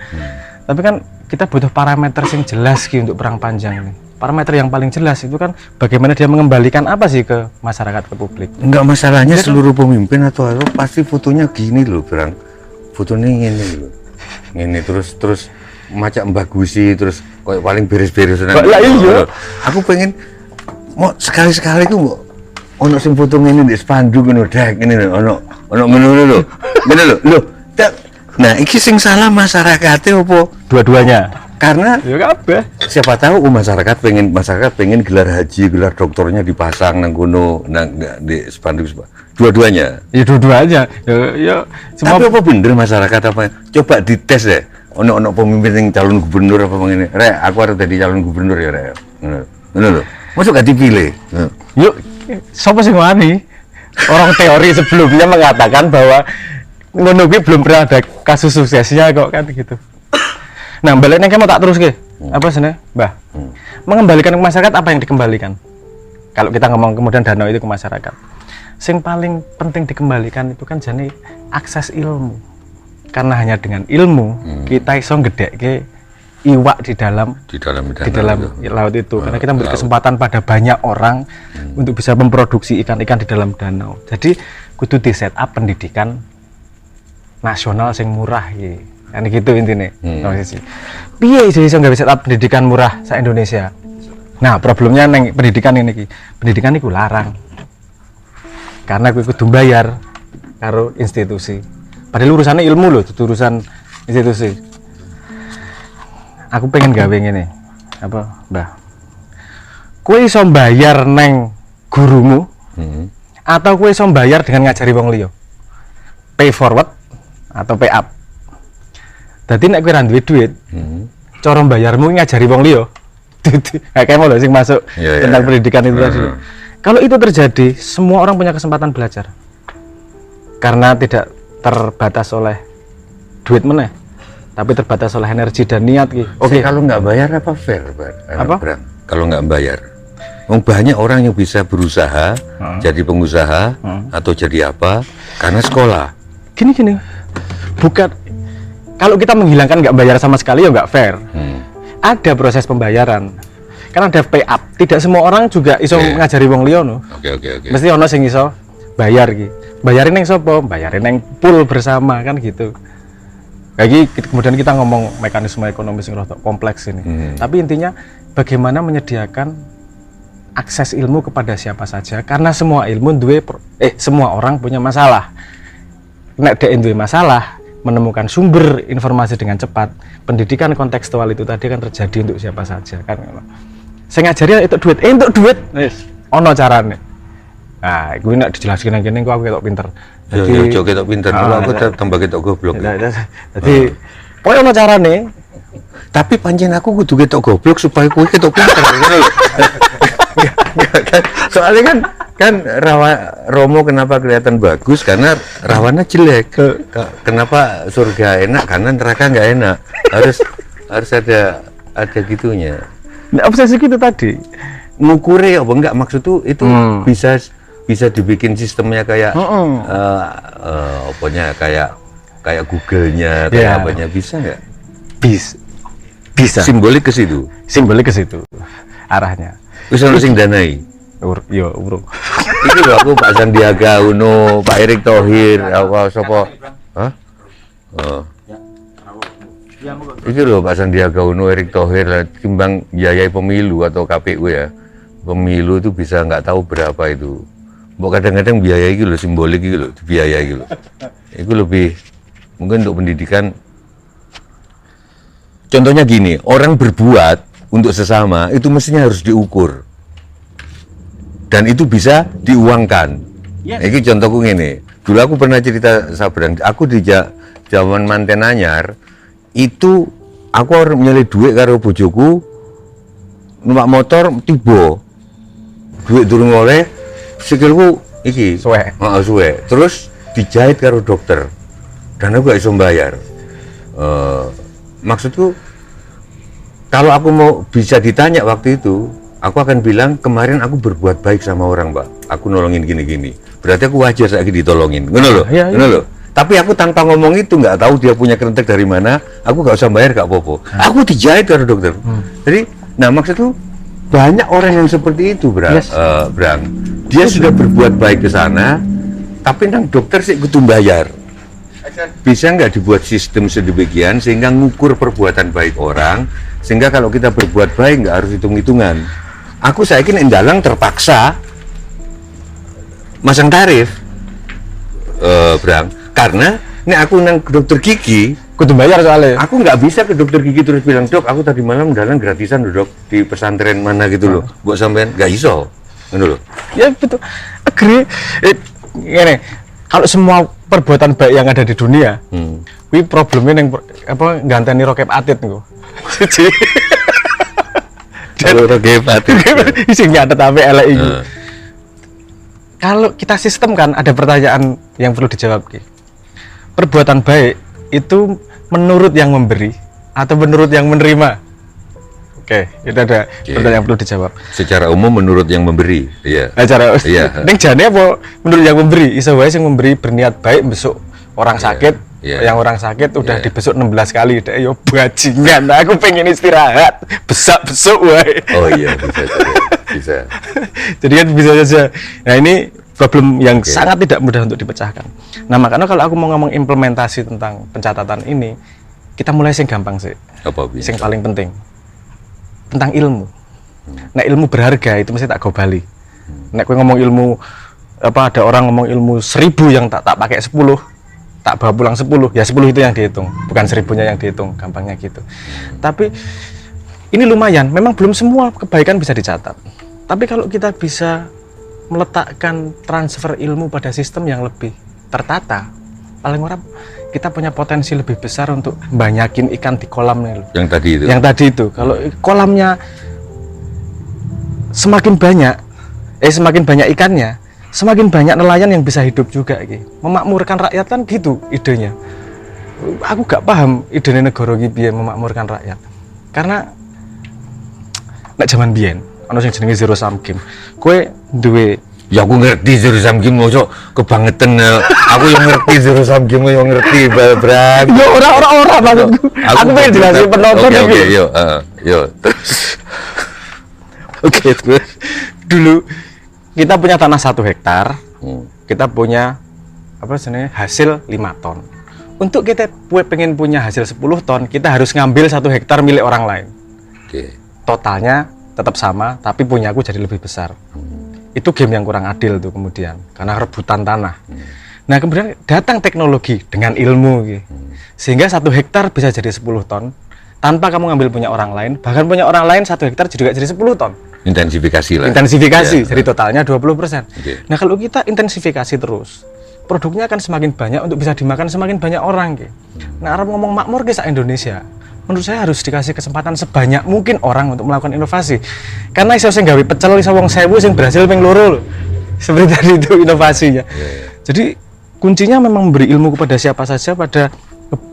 Tapi kan kita butuh parameter yang jelas untuk perang panjang ini. Parameter yang paling jelas itu kan bagaimana dia mengembalikan apa sih ke masyarakat, ke publik. Enggak, masalahnya seluruh pemimpin atau pasti fotonya gini loh, Bang. Fotonya gini loh. Gini terus macam bagusi, terus kayak paling beres-beres. Lah iya. Aku pengen mau sekali-sekali itu mau ono sing foto ngene di spanduk ngono dek ngene lho, ono ngono lho. Ngene lho. Lho. Nah, iki sing salah masyarakatnya apa? Dua-duanya. Karena Ya kabeh. siapa tahu masyarakat pengen gelar haji, gelar doktornya dipasang nang kono nang di spanduk. Dua-duanya. Ya dua-duanya. Ya semua. Tapi apa bener masyarakat apa? Coba dites deh. Ono pemimpin yang calon gubernur apa ngene. Rek, aku harus jadi calon gubernur ya, Rek. Ngono lho. Masuk gak dipilih. Yuk, siapa sih wani? Orang teori sebelumnya mengatakan bahwa ngono kuwi belum pernah ada kasus suksesnya kok kan gitu. Nah, baliknya kamu tak terus ke apa sih, Mbah? Mengembalikan ke masyarakat, apa yang dikembalikan? Kalau kita ngomong kemudian danau itu ke masyarakat, Sing paling penting dikembalikan itu kan jane akses ilmu. Karena hanya dengan ilmu kita iso ngedhekke iwak di dalam laut itu. Karena kita memberi kesempatan pada banyak orang untuk bisa memproduksi ikan-ikan di dalam danau. Jadi kudu di set up pendidikan nasional sing murah iki. Kan gitu intinya. Piye iso gawe set up pendidikan murah sa Indonesia? Nah, problemnya neng pendidikan ini iki. Pendidikan iku larang. Karena aku kudu bayar karo institusi. Padahal urusannya ilmu loh, itu urusan institusi. Aku pengen gawe ngene. Apa, Mbah? Kowe iso bayar neng gurumu atau kowe iso bayar dengan ngajari wong liya? Pay forward atau pay up. Dadi nek kowe ra duwe duit, cara bayarmu ngajari wong liya. Kayak mau loh sing masuk tentang pendidikan itu tadi. Kalau itu terjadi, semua orang punya kesempatan belajar. Karena tidak terbatas oleh duit meneh, tapi terbatas oleh energi dan niat ki. Oke, kalau nggak bayar apa fair, Apa? Bram? Kalau nggak bayar, banyak orang yang bisa berusaha jadi pengusaha atau jadi apa karena sekolah. Gini, bukan kalau kita menghilangkan nggak bayar sama sekali ya nggak fair. Ada proses pembayaran. Kan ada pay up. Tidak semua orang juga iso ngajari wong liya no. Oke. Mesti ono sing iso bayar ki. Bayarin neng sopo? Bayarin neng pool bersama kan gitu. Lagi kemudian kita ngomong mekanisme ekonomi yang rada kompleks ini. Tapi intinya bagaimana menyediakan akses ilmu kepada siapa saja karena semua ilmu semua orang punya masalah. Nek dhek duwe masalah, menemukan sumber informasi dengan cepat, pendidikan kontekstual itu tadi kan terjadi untuk siapa saja kan. Saya ngajari itu duit, wis ono carane. Nah, gue nak dijelaskan yang gini, aku ketok pinter. Jadi ketok pinter, kalau aku tambah ketok goblok. Jadi, pokoknya ono carane. Tapi pancen aku kudu ketok goblok supaya kowe ketok pinter. Soalnya kan Romo kenapa kelihatan bagus karena rawannya jelek. Kenapa surga enak karena neraka nggak enak. Harus ada gitunya. Nah, obsesi gitu tadi. Ngukure apa enggak maksud tuh itu bisa dibikin sistemnya kayak apanya kayak Google-nya kayak apanya bisa nggak? Bisa. Simbolik ke situ arahnya. Wis ono sing danai. Urung. Iki lho aku Pak Sandiaga Uno, Pak Erick Thohir, apa sapa? Hah? Iki lho Pak Sandiaga Uno, Erick Thohir lah timbang biayai pemilu atau KPU ya. Pemilu itu bisa nggak tahu berapa itu. Mbok kadang-kadang biaya iki lho simbolik iki lho, biaya iki lho. Itu lebih mungkin untuk pendidikan. Contohnya gini, orang berbuat untuk sesama itu mestinya harus diukur. Dan itu bisa diuangkan. Ini contohku ngene. Dulu aku pernah cerita Sabrang, aku di zaman manten anyar itu aku harus nyeli duit karo bojoku numpak motor tiba. Duit durung oleh sikilku iki suwe. Terus dijahit karo dokter. Dan aku gak iso bayar. Maksudku kalau aku mau bisa ditanya waktu itu, aku akan bilang kemarin aku berbuat baik sama orang, Mbak. Aku nolongin gini-gini. Berarti aku wajar saiki ditolongin. Ngono lho. Ngono lho. Tapi aku tanpa ngomong itu nggak tahu dia punya kerentek dari mana. Aku nggak usah bayar gak apa-apa. Aku dijahit karo dokter. Jadi, nah maksudku banyak orang yang seperti itu, Bram. Dia sudah berbuat baik ke sana, tapi nang dokter sih kudu bayar. Bisa nggak dibuat sistem sedemikian sehingga ngukur perbuatan baik orang, sehingga kalau kita berbuat baik nggak harus hitung-hitungan. Aku saya kira dalang terpaksa masang tarif, Bram, karena ini aku nang dokter gigi kudu bayar soalnya. Aku nggak bisa ke dokter gigi terus bilang, dok, aku tadi malam dalang gratisan loh, dok, di pesantren mana gitu loh, buat sampean nggak iso, gitu loh. Ya betul, agree. Gini, kalau semua perbuatan baik yang ada di dunia, ini problemnya yang apa ganteni rokep atit nih. Kalau rokep atit, isinya ada tapi elek ini. Kalau kita sistemkan, ada pertanyaan yang perlu dijawab. Perbuatan baik itu menurut yang memberi atau menurut yang menerima? Oke, itu ada pertanyaan yang perlu dijawab. Secara umum menurut yang memberi, iya. Cara Iya. ning jane apa menurut yang memberi? Iso wae sing memberi berniat baik besok orang sakit, yang orang sakit udah dibesuk 16 kali, dek yo bajingan. Aku pengen istirahat, besok wae. Oh iya, bisa. Jadi kan bisa saja. Nah, ini problem yang sangat tidak mudah untuk dipecahkan. Nah, makanya kalau aku mau ngomong implementasi tentang pencatatan ini, kita mulai sing gampang sih. Apa Sing paling penting. Tentang ilmu. Nah, ilmu berharga itu mesti tak gobali. Nek kowe ngomong ilmu ada orang ngomong ilmu 1000 yang tak pakai 10, tak bawa pulang 10, ya 10 itu yang dihitung, bukan 1000-nya yang dihitung, gampangnya gitu. Tapi ini lumayan, memang belum semua kebaikan bisa dicatat. Tapi kalau kita bisa meletakkan transfer ilmu pada sistem yang lebih tertata, paling ora kita punya potensi lebih besar untuk banyakin ikan di kolam nih. Yang tadi itu. Yang tadi itu, kalau kolamnya semakin banyak ikannya, semakin banyak nelayan yang bisa hidup juga gitu. Memakmurkan rakyat kan gitu idenya. Aku gak paham idenya negara iki piye memakmurkan rakyat. Karena nek zaman biyen ana sing jenenge zero sum game. Kowe duwe ya aku ngerti zero sum game mosok kebangetan. Aku yang ngerti zero sum game yang ngerti berat. Yo ora maksudku. Aku pengen jelasin penonton iki. Oke, yo. Oke, terus dulu kita punya tanah 1 hektar. Kita punya hasil 5 ton. Untuk kita pengen punya hasil 10 ton, kita harus ngambil 1 hektar milik orang lain. Oke. Totalnya tetap sama, tapi punya aku jadi lebih besar. Itu game yang kurang adil tuh kemudian, karena rebutan tanah. Nah, kemudian datang teknologi dengan ilmu gitu. Sehingga 1 hektar bisa jadi 10 ton tanpa kamu ngambil punya orang lain. Bahkan punya orang lain 1 hektar juga jadi 10 ton. Intensifikasi lah. Intensifikasi, jadi totalnya 20%. Okay. Nah, kalau kita intensifikasi terus, produknya akan semakin banyak untuk bisa dimakan semakin banyak orang gitu. Nah, Arab ngomong makmur ke Indonesia, menurut saya harus dikasih kesempatan sebanyak mungkin orang untuk melakukan inovasi. Karena iso sing gawe pecel iso wong 1000 sing berhasil ping 2 lho. Seperti tadi itu inovasinya. Jadi kuncinya memang memberi ilmu kepada siapa saja pada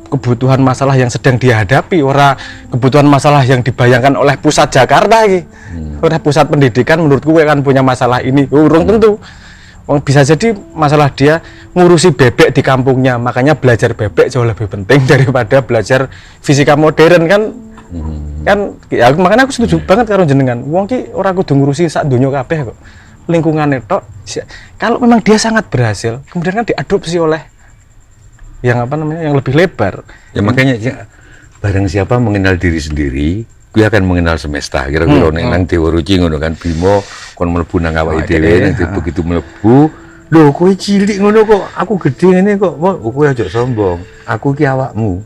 kebutuhan masalah yang sedang dia hadapi, ora kebutuhan masalah yang dibayangkan oleh pusat Jakarta iki. Ora pusat pendidikan menurutku kan punya masalah ini. Urung tentu. Bisa jadi masalah dia ngurusi bebek di kampungnya, makanya belajar bebek jauh lebih penting daripada belajar fisika modern kan. Kan ya makanya aku setuju banget karo jenengan. Wong ki ora kudu ngurusi sak donya kabeh kok. Lingkungannya tok. Kalau memang dia sangat berhasil, kemudian kan diadopsi oleh yang yang lebih lebar. Ya makanya barang siapa mengenal diri sendiri, gue akan mengenal semesta. Kira-kira nang Dewa Ruci ngono kan, Bimo kon mlebu nang awake dhewe, nanti begitu mlebu, lho kowe cilik ngono kok, aku gede ngene kok. Kowe aja sombong. Aku ki awakmu.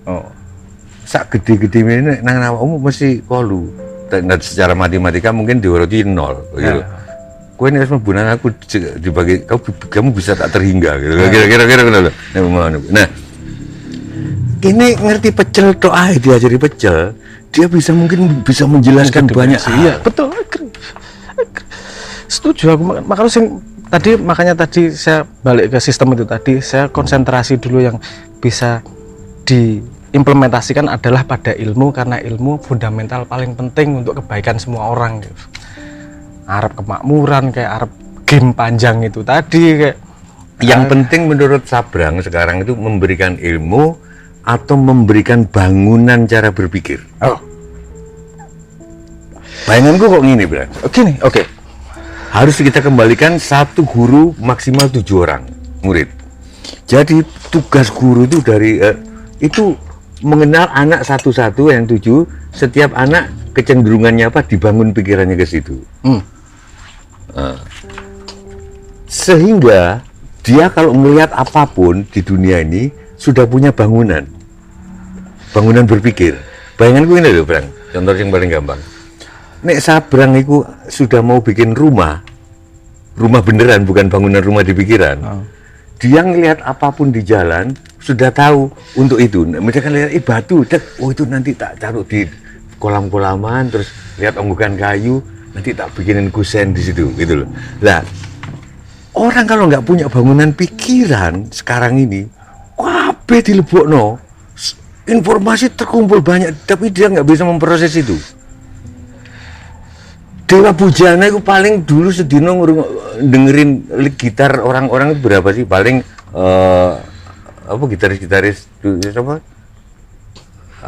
Sak gede-gede ngene nang awakmu mesti kolu. Dan secara matematika mungkin Dewa Ruci 0 gitu. Kowe nek mlebu nang aku dibagi kamu bisa tak terhingga gitu. Kira-kira ngono lho. Nah, ini ngerti pecel tok ae diajari pecel. Dia mungkin bisa menjelaskan banyak hal. Iya, betul. Setuju aku. Makanya tadi saya balik ke sistem itu tadi, saya konsentrasi dulu yang bisa diimplementasikan adalah pada ilmu, karena ilmu fundamental paling penting untuk kebaikan semua orang. Arab kemakmuran, kayak Arab game panjang itu tadi kayak. Yang penting menurut Sabrang sekarang itu memberikan ilmu atau memberikan bangunan cara berpikir. Bayanganku kok gini, Bran. Gini, oke. Harus kita kembalikan 1 guru maksimal 7 orang murid. Jadi tugas guru itu itu mengenal anak satu-satu yang 7. Setiap anak kecenderungannya apa, dibangun pikirannya ke situ. Sehingga dia kalau melihat apapun di dunia ini sudah punya bangunan berpikir. Bayanganku ini loh, Bang. Contoh yang paling gampang. Nek Sabrang itu sudah mau bikin rumah beneran, bukan bangunan rumah di pikiran. Dia ngelihat apapun di jalan sudah tahu untuk itu. Misalkan lihat batu, itu nanti tak taruh di kolam-kolaman, terus lihat onggokan kayu, nanti tak bikinin kusen di situ, gitu loh. Lah, orang kalau nggak punya bangunan pikiran sekarang ini, kabeh dilebokno. Informasi terkumpul banyak, tapi dia nggak bisa memproses itu. Dewa Bujana itu paling dulu sedino dengerin gitar orang-orang itu berapa sih? Paling apa gitaris itu apa?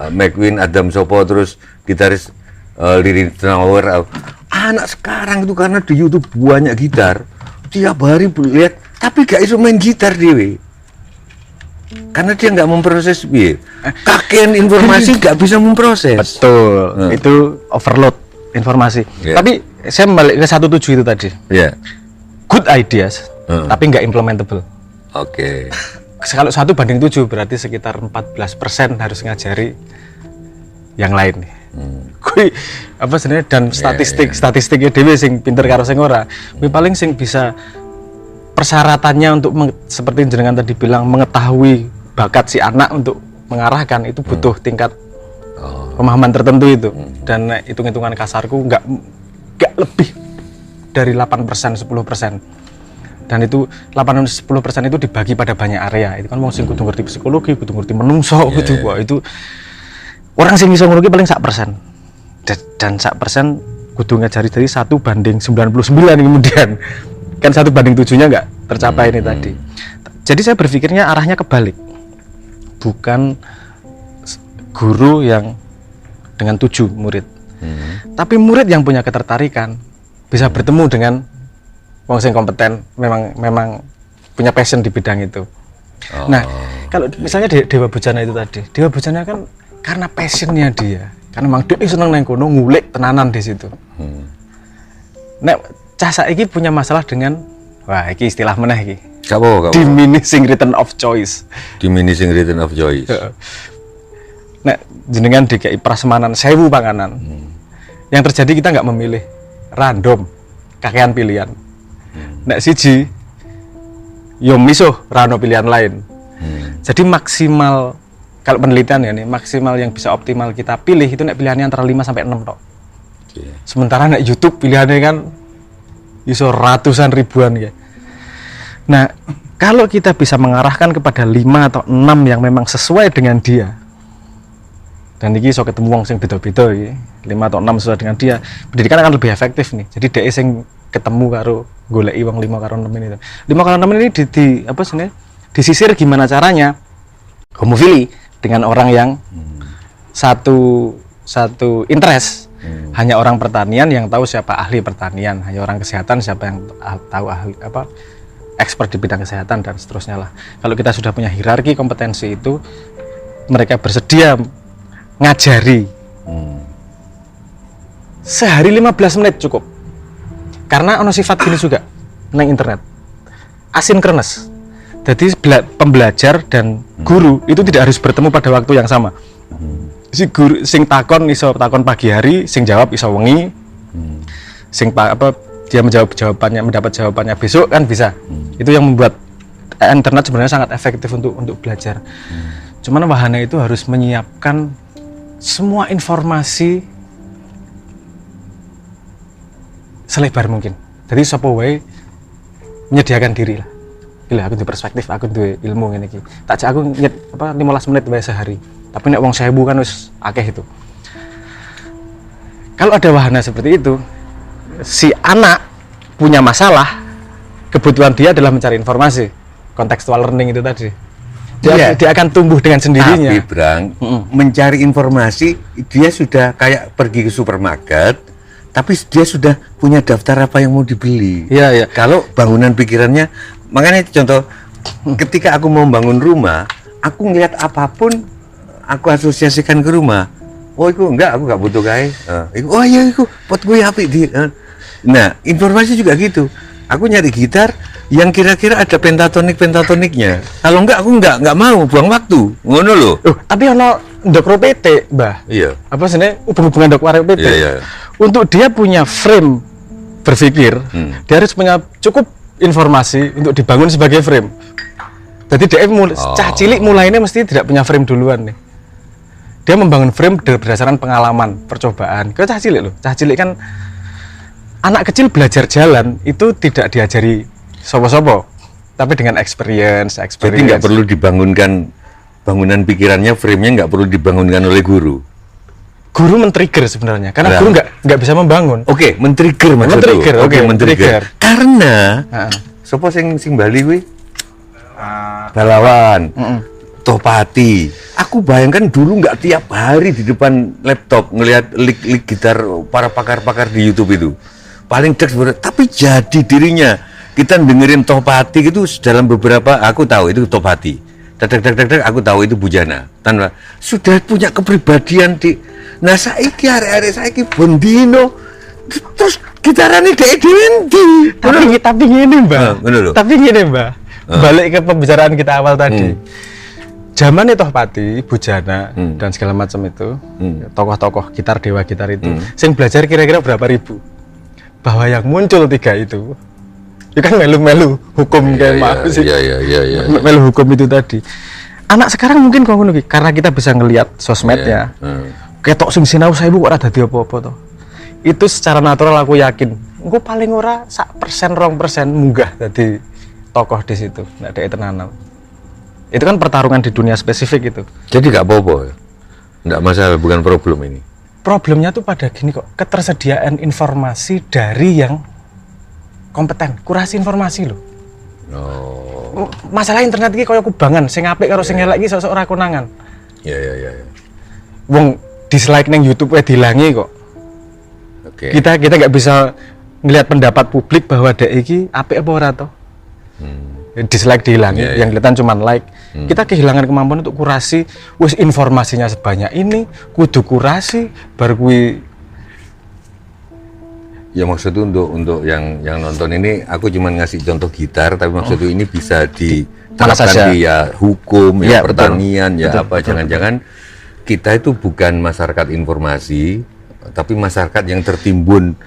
McQueen, Adam Sopo, terus gitaris Lirin Tower. Anak sekarang itu karena di YouTube banyak gitar, tiap hari lihat, tapi gak iso main gitar dewe. Karena dia nggak memproses, kakean informasi nggak bisa memproses. Betul, itu overload informasi. Tapi saya balik ke 17 itu tadi. Good ideas, tapi nggak implementable. Oke. Kalau 1:7 berarti sekitar 14% harus ngajari yang lain. Kui apa sebenarnya dan statistiknya dewe sing pinter karo sing ora. Kui paling sing bisa persyaratannya untuk seperti jenengan tadi bilang mengetahui bakat si anak untuk mengarahkan itu butuh tingkat pemahaman tertentu itu. Dan hitung-hitungan kasarku nggak lebih dari 8%, 10%. Dan itu 8-10% itu dibagi pada banyak area. Itu kan wong sing kudu ngerti psikologi, kudu ngerti menungso, kudu itu orang sing bisa ngono ki paling 1%. Dan 1% kudu ngajari dari 1:99 kemudian. Kan 1:7-nya nggak tercapai ini tadi. Jadi saya berpikirnya arahnya kebalik. Bukan guru yang dengan 7 murid. Tapi murid yang punya ketertarikan bisa bertemu dengan wong sing kompeten, memang punya passion di bidang itu. Nah, kalau misalnya Dewa Bujana itu tadi, Dewa Bujana kan karena passionnya dia, karena memang dia seneng nang kono ngulik tenanan di situ. Nek cah saiki punya masalah dengan, wah iki istilah meneh iki. Diminishing return of choice. Diminishing return of choice. Nek jenengan DKI prasmanan 1000 panganan. Yang terjadi kita nggak memilih, random, kakean pilihan. Nek siji yo misuh rano pilihan lain. Jadi maksimal kalau penelitian ya nih, maksimal yang bisa optimal kita pilih itu nek pilihannya antara 5 sampai 6 tok. Sementara nek YouTube pilihannya kan iso ratusan ribuan ya. Nah, kalau kita bisa mengarahkan kepada 5 atau 6 yang memang sesuai dengan dia. Dan ini iso ketemu wong sing beda-beda iki, 5 atau 6 sesuai dengan dia. Pendidikan akan lebih efektif nih. Jadi dhek sing ketemu karo goleki wong 5 karo 6 ini. 5 karo 6 ini di apa sebenarnya? Disisir gimana caranya? Homofili dengan orang yang satu interest. Hanya orang pertanian yang tahu siapa ahli pertanian, hanya orang kesehatan siapa yang tahu ahli apa expert di bidang kesehatan dan seterusnya lah. Kalau kita sudah punya hierarki kompetensi itu, mereka bersedia ngajari. Sehari 15 menit cukup. Karena ono sifat gini juga nang internet. Asinkronus. Jadi pembelajar dan guru itu tidak harus bertemu pada waktu yang sama. Si guru sing takon iso takon pagi hari, sing jawab iso wengi. Sing dia mendapat jawabannya besok kan bisa. Itu yang membuat internet sebenarnya sangat efektif untuk belajar. Cuman wahana itu harus menyiapkan semua informasi selebar mungkin. Jadi sapa wae menyediakan diri lah. Gila aku di perspektif, aku di ilmu ngene iki. Tak jak aku nyet 15 menit wae sehari. Tapi nek wong 1000 kan wis akeh itu. Kalau ada wahana seperti itu, si anak punya masalah, kebutuhan dia adalah mencari informasi. Contextual learning itu tadi. Dia akan tumbuh dengan sendirinya. Tapi Brang, mencari informasi dia sudah kayak pergi ke supermarket, tapi dia sudah punya daftar apa yang mau dibeli. Iya. Kalau bangunan pikirannya, makanya contoh, ketika aku mau bangun rumah, aku ngeliat apapun, aku asosiasikan ke rumah. Oh, aku nggak butuh kae. Oh iya, aku pot gue apik di. Nah, informasi juga gitu. Aku nyari gitar yang kira-kira ada pentatoniknya. Kalau enggak, aku nggak mau buang waktu. Ngono loh. Tapi ono ndok PT, Mbah. Iya. Apa sebenarnya hubungan ndok karo PT? Iya. Untuk dia punya frame berpikir, dia harus punya cukup informasi untuk dibangun sebagai frame. Jadi dia cah cilik mulainya mesti tidak punya frame duluan nih. Dia membangun frame berdasarkan pengalaman, percobaan. Kalau cah cilik loh, cah cilik kan anak kecil belajar jalan itu tidak diajari sopo-sopo, tapi dengan experience. Jadi nggak perlu dibangunkan bangunan pikirannya, frame-nya nggak perlu dibangunkan oleh guru. guru men-trigger sebenarnya karena Lah. guru nggak bisa membangun. Oke, men-trigger maksudku. Men-trigger, oke, men-trigger. Karena Heeh. sapa sing Bali kuwi? Balawan. Topati. Aku bayangkan dulu nggak tiap hari di depan laptop ngelihat lik gitar para pakar-pakar di YouTube itu. Paling deks, tapi jadi dirinya. Kita dengerin Topati itu dalam beberapa, aku tahu itu Topati. Dak, aku tahu itu Bujana. Tanpa sudah punya kepribadian di. Nah saiki arek-arek saiki bendino terus gitarane dhek endi. Tapi gini Mbak. Ngono lho. Tapi gini Mbak. Balik ke pembicaraan kita awal tadi. Zaman itu Tohpati, Bujana dan segala macam itu, tokoh-tokoh gitar dewa gitar itu, sing belajar kira-kira berapa ribu? Bahwa yang muncul 3 itu kan melu-melu hukum kayak maaf sih. Iya. Melu hukum itu tadi. Anak sekarang mungkin kok ngono karena kita bisa ngelihat sosmednya. Ketok sing sinau 1000 kok ora dadi apa-apa to. Itu secara natural aku yakin. Engko paling ora 1%, 2% munggah dadi tokoh di situ. Nggak ada tenanan. Itu kan pertarungan di dunia spesifik itu. Jadi nggak apa-apa. Nggak masalah, bukan problem ini. Problemnya tuh pada gini kok, ketersediaan informasi dari yang kompeten, kurasi informasi loh. Oh. Masalah internet iki koyo kubangan, sing apik karo sing elek iki sok-sok ora konangan. Iya. Wong dislike nang YouTube dilangi kok. Oke. Kita nggak bisa ngelihat pendapat publik bahwa dek iki apik apa ora toh. Dislike dihilangi, Iya. yang kelihatan cuma like. Kita kehilangan kemampuan untuk kurasi, wis informasinya sebanyak ini, kudu kurasi, baru kui. Ya maksudnya untuk yang nonton ini, aku cuma ngasih contoh gitar, tapi maksudnya ini bisa Mana diterapkan saja. di ya hukum, Ya, ya pertanian, betul. ya Betul, apa. Jangan-jangan kita itu bukan masyarakat informasi, tapi masyarakat yang tertimbun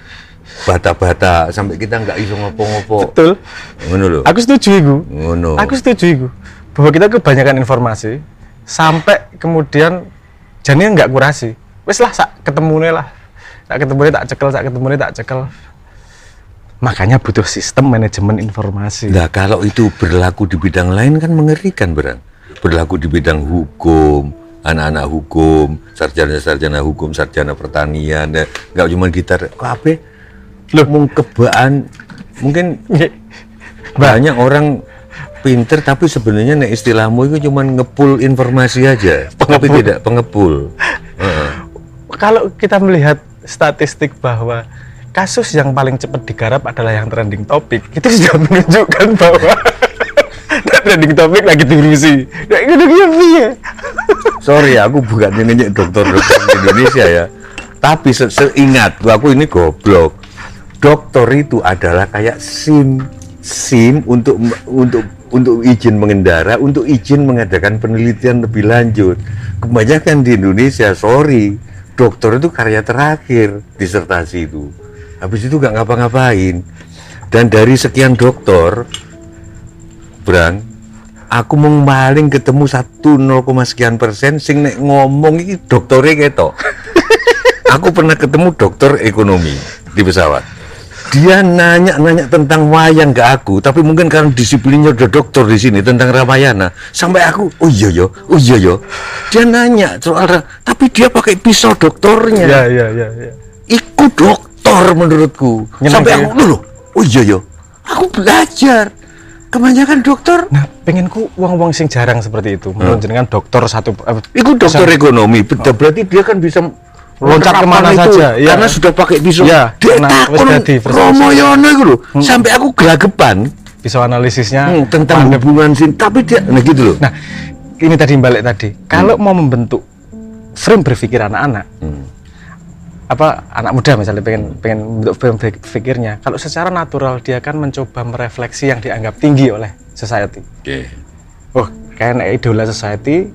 bata-bata sampai kita nggak iso ngopo-ngopo. Betul. Ngono lho. Aku setuju iku. Ngono. Aku setuju iku. Bahwa kita kebanyakan informasi sampai kemudian jadinya nggak kurasi. Wes lah sak ketemune lah. Sak ketemune tak cekel. Makanya butuh sistem manajemen informasi. Nah, kalau itu berlaku di bidang lain kan mengerikan, Bang. Berlaku di bidang hukum, anak-anak hukum, sarjana-sarjana hukum, sarjana pertanian, nggak cuma gitar, kabeh Loh. mung kebaan. Mungkin banyak orang pinter tapi sebenarnya nek istilahmu itu cuma ngepul informasi aja, tapi tidak pengepul. Kalau kita melihat statistik bahwa kasus yang paling cepat digarap adalah yang trending topik, itu sudah menunjukkan bahwa trending topik lagi diurusi. Nah, itu piye? Sorry, aku bukan ngenyek dokter Indonesia ya. Tapi seingatku aku ini goblok. Dokter itu adalah kayak SIM untuk izin mengendara, untuk izin mengadakan penelitian lebih lanjut. Kebanyakan di Indonesia, sorry, dokter itu karya terakhir disertasi itu. Habis itu nggak ngapa-ngapain. Dan dari sekian dokter, Brang, aku mau paling ketemu 1,0 sekian% sing nek ngomong iki dokternya ketok. Aku pernah ketemu dokter ekonomi di pesawat. Dia nanya tentang wayang ke aku, tapi mungkin karena disiplinnya udah dokter di sini tentang Ramayana, sampai aku, oh iya yo. Dia nanya soal, tapi dia pakai pisau dokternya. Ya. Iku dokter menurutku. Nyenang Sampai ya? aku dulu, oh iya yo. Aku belajar. Kebanyakan dokter. Nah, pengenku uang-uang sing jarang seperti itu. Menurut jenengan dokter satu Iku dokter ekonomi. Berarti dia kan bisa loncat kemana itu, saja, ya. karena sudah pakai pisau. Ya, Dia karena wis takon dadi frustasi. Romoyono itu loh. Sampai aku geragepan pisau analisisnya tentang mandep. hubungan sin. Tapi dia, nah gitu loh. Nah, ini tadi balik tadi. Kalau mau membentuk frame berpikir anak-anak, apa anak muda misalnya pengen membentuk frame berpikirnya, kalau secara natural dia kan mencoba merefleksi yang dianggap tinggi oleh society. Oke. Oh, kayak idola society,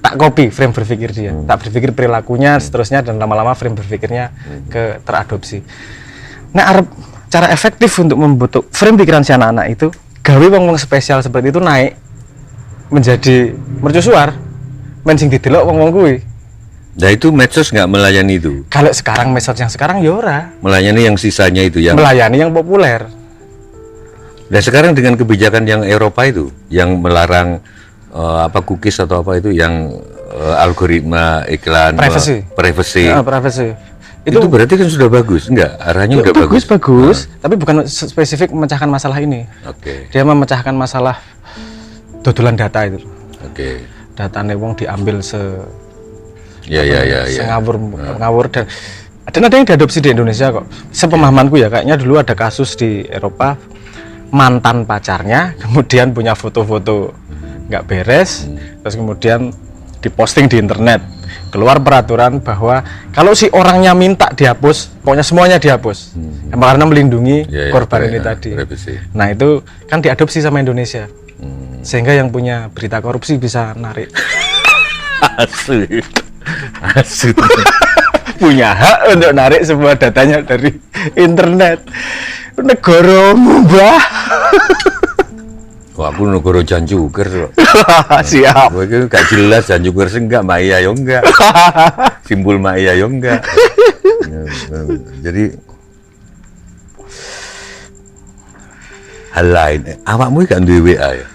tak copy frame berpikir dia, tak berpikir perilakunya, seterusnya, dan lama-lama frame berpikirnya teradopsi. Nah, cara efektif untuk membentuk frame pikiran si anak-anak itu, gawe wong-wong spesial seperti itu naik menjadi mercusuar, men sing didelok wong-wong kuwi. Nah itu medsos nggak melayani itu. Kalau sekarang metode yang sekarang ya ora, Melayani yang sisanya itu yang. melayani yang populer. Nah sekarang dengan kebijakan yang Eropa itu, yang melarang apa cookies atau apa itu, yang algoritma iklan privacy. Privacy. Itu berarti kan sudah bagus, enggak? Arahnya udah bagus. Bagus, tapi bukan spesifik memecahkan masalah ini. Oke. Dia memecahkan masalah dodolan data itu. Oke. Data wong diambil Ya. ngawur dan ada yang diadopsi di Indonesia kok. Sepemahamanku ya, kayaknya dulu ada kasus di Eropa, mantan pacarnya kemudian punya foto-foto nggak beres, terus kemudian diposting di internet. Keluar peraturan bahwa kalau si orangnya minta dihapus, pokoknya semuanya dihapus, karena melindungi korban ini tadi. Privacy. Nah itu kan diadopsi sama Indonesia, sehingga yang punya berita korupsi bisa narik. Asli. Punya hak untuk narik semua datanya dari internet. Negaramu, Mbah. Wah, aku negara Janjuker loh. Siap. Itu gak jelas Janjuker sih enggak, Maya yo enggak. Simbol Maya yo enggak. Jadi hal lain. Awakmu gak duwe WA ya?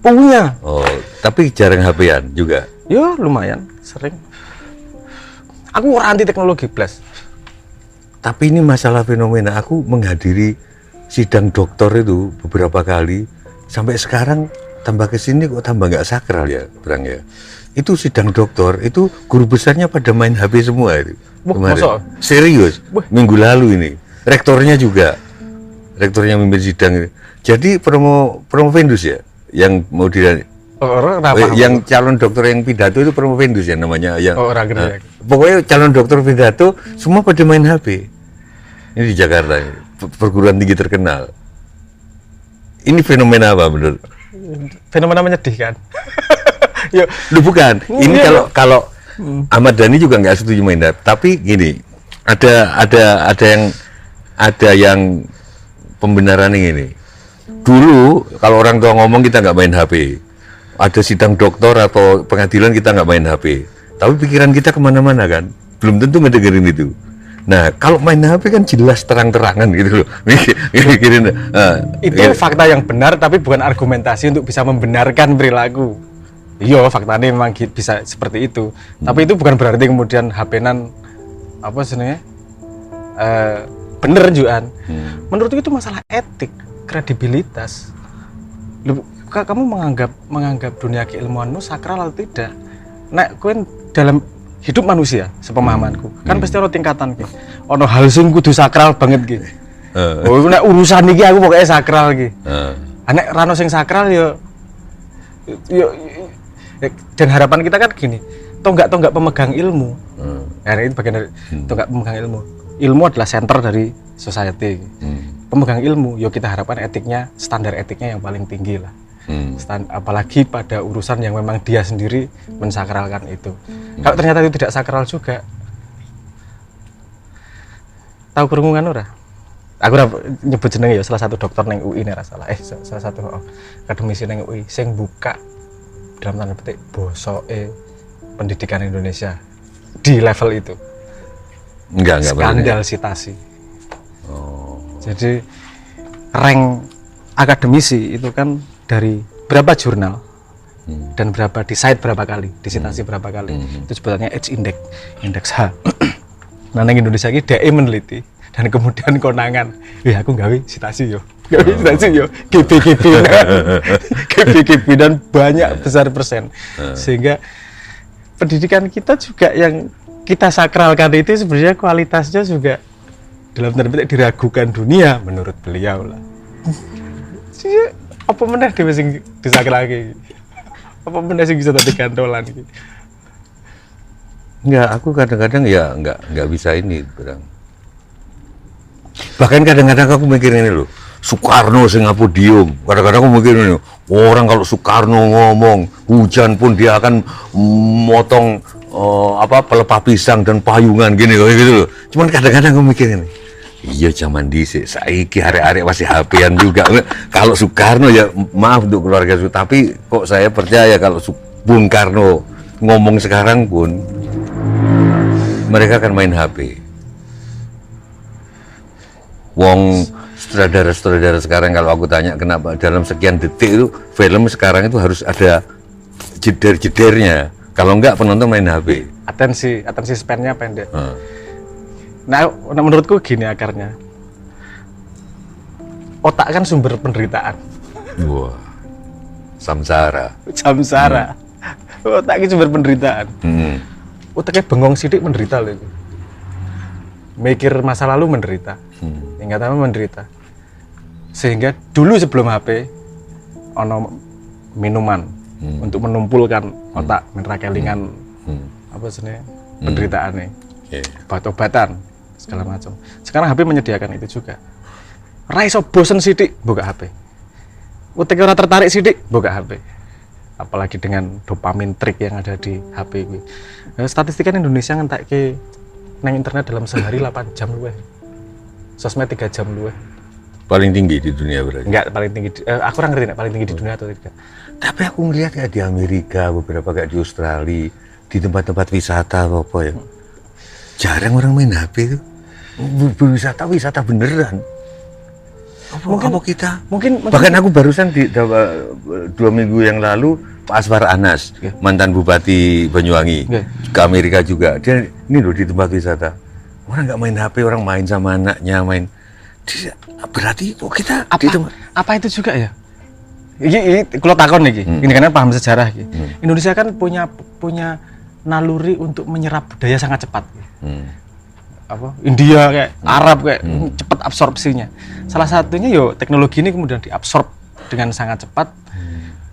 Punya. Oh, tapi jarang HP-an juga. Ya lumayan, sering. Aku orang anti teknologi plus. Tapi ini masalah fenomena. Aku menghadiri sidang dokter itu beberapa kali. Sampai sekarang tambah kesini kok tambah nggak sakral ya, Brang ya. Itu sidang dokter, itu guru besarnya pada main HP semua itu. Kemarin. Serius, minggu lalu ini. Rektornya juga. Rektornya memimpin sidang ini. Jadi promo Vendus ya, yang mau yang calon dokter yang pidato itu promo Vendus ya namanya. Yang, pokoknya calon dokter pidato semua pada main HP. Ini di Jakarta, perguruan tinggi terkenal. Ini fenomena apa menurut? Fenomena menyedihkan. Yo, lu bukan. Ini kalau Ahmad Dhani juga nggak setuju main HP. Tapi gini, ada yang pembenaran ini. Dulu kalau orang tua ngomong kita nggak main HP. Ada sidang dokter atau pengadilan kita nggak main HP. Tapi pikiran kita kemana-mana kan. Belum tentu ngedengerin itu. Nah, kalau main HP kan jelas terang-terangan gitu loh. Mikirin, itu fakta yang benar, tapi bukan argumentasi untuk bisa membenarkan perilaku. Iya, faktanya memang bisa seperti itu. Tapi itu bukan berarti kemudian HP-nan apa sebenarnya bener juan. Menurutku itu masalah etik, kredibilitas. Kamu menganggap dunia keilmuanmu sakral atau tidak? Nah, kuen dalam hidup manusia sepemahamanku kan pasti ada tingkatan ki. Ono hal sing kudu sakral banget ki. Oh nek urusan iki aku pokoknya sakral ki. Nek rano sing sakral yo dan harapan kita kan gini. Tonggak pemegang ilmu. Ya ini bagian dari tonggak pemegang ilmu. Ilmu adalah center dari society. Pemegang ilmu yo kita harapkan etiknya, standar etiknya yang paling tinggi lah. Apalagi pada urusan yang memang dia sendiri mensakralkan itu. Kalau ternyata itu tidak sakral juga, tahu kerungungan ora? Aku nyebut jenenge ya salah satu dokter neng UI nih salah. Salah satu akademisi neng UI sing buka dalam tanda petik bosoke pendidikan Indonesia di level itu. Enggak skandal citasi. Jadi rank akademisi itu kan dari berapa jurnal dan berapa di site berapa kali, disitasi berapa kali. Itu sebenarnya H index, indeks H. Nah, nang Indonesia ini DE meneliti dan kemudian konangan, aku gawe citasi yo. Gawe citasi yo, GB dan banyak besar persen. Sehingga pendidikan kita juga yang kita sakralkan itu sebenarnya kualitasnya juga dalam tanda petik diragukan dunia menurut beliau lah. Apa meneh dhewe sing disakralke? Apa meneh sing bisa dadi kantolan iki? Enggak, aku kadang-kadang ya enggak bisa ini, Bang. Bahkan kadang-kadang aku mikir ini loh, Soekarno sing podium. Kadang-kadang aku mikir ini, orang kalau Soekarno ngomong, hujan pun dia akan motong pelepah pisang dan payungan gini gitu loh. Cuman kadang-kadang aku mikir ini, iya zaman dhisik, saiki arek-arek masih HP-an juga. Kalau Soekarno ya maaf untuk keluarga tapi kok saya percaya kalau Bung Karno ngomong sekarang pun mereka akan main HP. Wong sutradara sekarang kalau aku tanya kenapa dalam sekian detik itu film sekarang itu harus ada jeder-jedernya. Kalau enggak penonton main HP. Atensi span-nya pendek. Nah, menurutku gini akarnya. Otak kan sumber penderitaan. Wah, samsara. Otak itu sumber penderitaan. Otaknya bengong sidik menderita loh itu. Mikir masa lalu menderita. Ingat apa menderita. Sehingga dulu sebelum HP ono minuman untuk menumpulkan otak, menerakelingan apa sebenarnya penderitaannya. Obat-obatan segala macam. Sekarang HP menyediakan itu juga. Ra iso bosen sidik buka HP. Utek ora tertarik sidik buka HP. Apalagi dengan dopamin trik yang ada di HP gue. Statistiknya Indonesia ngentekke nang internet dalam sehari 8 jam luwih. Sosmed 3 jam luwih. Paling tinggi di dunia berarti? Enggak, paling tinggi. Aku ora ngerti nek paling tinggi di dunia atau tidak. Tapi aku ngelihat kayak di Amerika, beberapa kayak di Australia, di tempat-tempat wisata apa ya. Jarang orang main HP itu. Wisata beneran. Mungkin bahkan aku barusan di 2 minggu yang lalu Pak Aswar Anas, mantan Bupati Banyuwangi, ke Amerika juga. Dia ini loh di tempat wisata. Orang nggak main HP, orang main sama anaknya, berarti kita apa itu juga ya? Ini kalau takon nih, ini karena paham sejarah. Indonesia kan punya naluri untuk menyerap budaya sangat cepat. India kayak Arab kayak cepat absorpsinya. Salah satunya teknologi ini kemudian diabsorb dengan sangat cepat.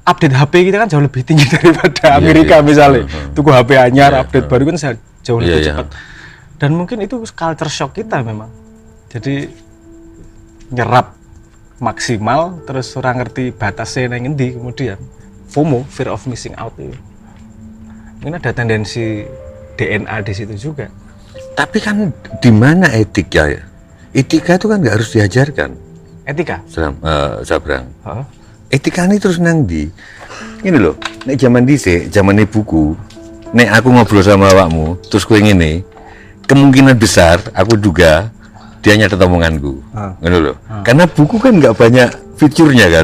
Update HP kita kan jauh lebih tinggi daripada Amerika misalnya. Tuku HP anyar, update baru kan jauh lebih cepat. Dan mungkin itu culture shock kita memang. Jadi nyerap maksimal terus orang ngerti batasnya yang ngendi, kemudian FOMO, fear of missing out itu. Mungkin ada tendensi DNA di situ juga. Tapi kan di mana etika ya? Etika itu kan nggak harus diajarkan. Etika? Sabrang. Etika ini terus nang di. Ini loh, nek zaman dhisik, zamane buku, nek aku ngobrol sama awakmu, terus kowe ngene, kemungkinan besar aku duga dia nyatet omonganku. Ngono loh. Karena buku kan nggak banyak fiturnya kan.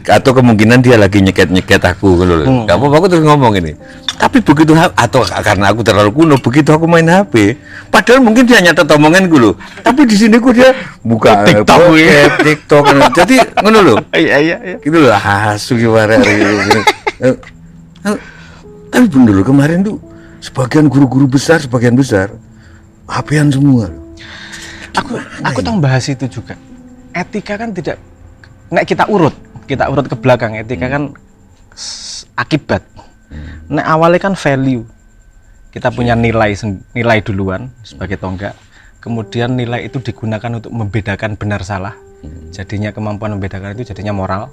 Atau kemungkinan dia lagi nyeket aku ngono loh. Enggak apa-apa aku terus ngomong ini. Tapi begitu atau karena aku terlalu kuno, begitu aku main HP, padahal mungkin dia nyatet omonganku loh. Tapi di sini kok dia buka TikTok. Jadi ngono loh. Iya. Gitu loh. Asu gimana gitu. Tapi bener loh kemarin tuh sebagian guru-guru besar, sebagian besar HP-an semua loh. Aku tahu bahas itu juga. Etika kan tidak, nek kita urut ke belakang. Etika kan akibat. Nek awalnya kan value. Kita punya nilai duluan sebagai tonggak. Kemudian nilai itu digunakan untuk membedakan benar salah. Jadinya kemampuan membedakan itu jadinya moral.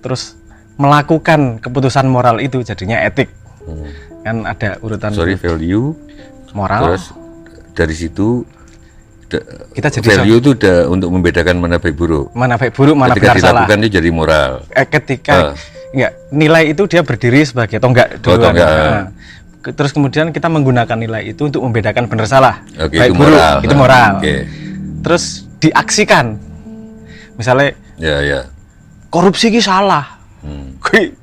Terus melakukan keputusan moral itu jadinya etik. Kan ada urutan value, moral. Terus dari situ kita jadi value itu udah untuk membedakan mana baik buruk, mana benar salah. Ketika dilakukan itu jadi moral. Enggak, nilai itu dia berdiri sebagai tonggak duluan. Terus kemudian kita menggunakan nilai itu untuk membedakan benar salah. Baik buruk, itu moral. Terus diaksikan. Misalnya korupsi ini salah.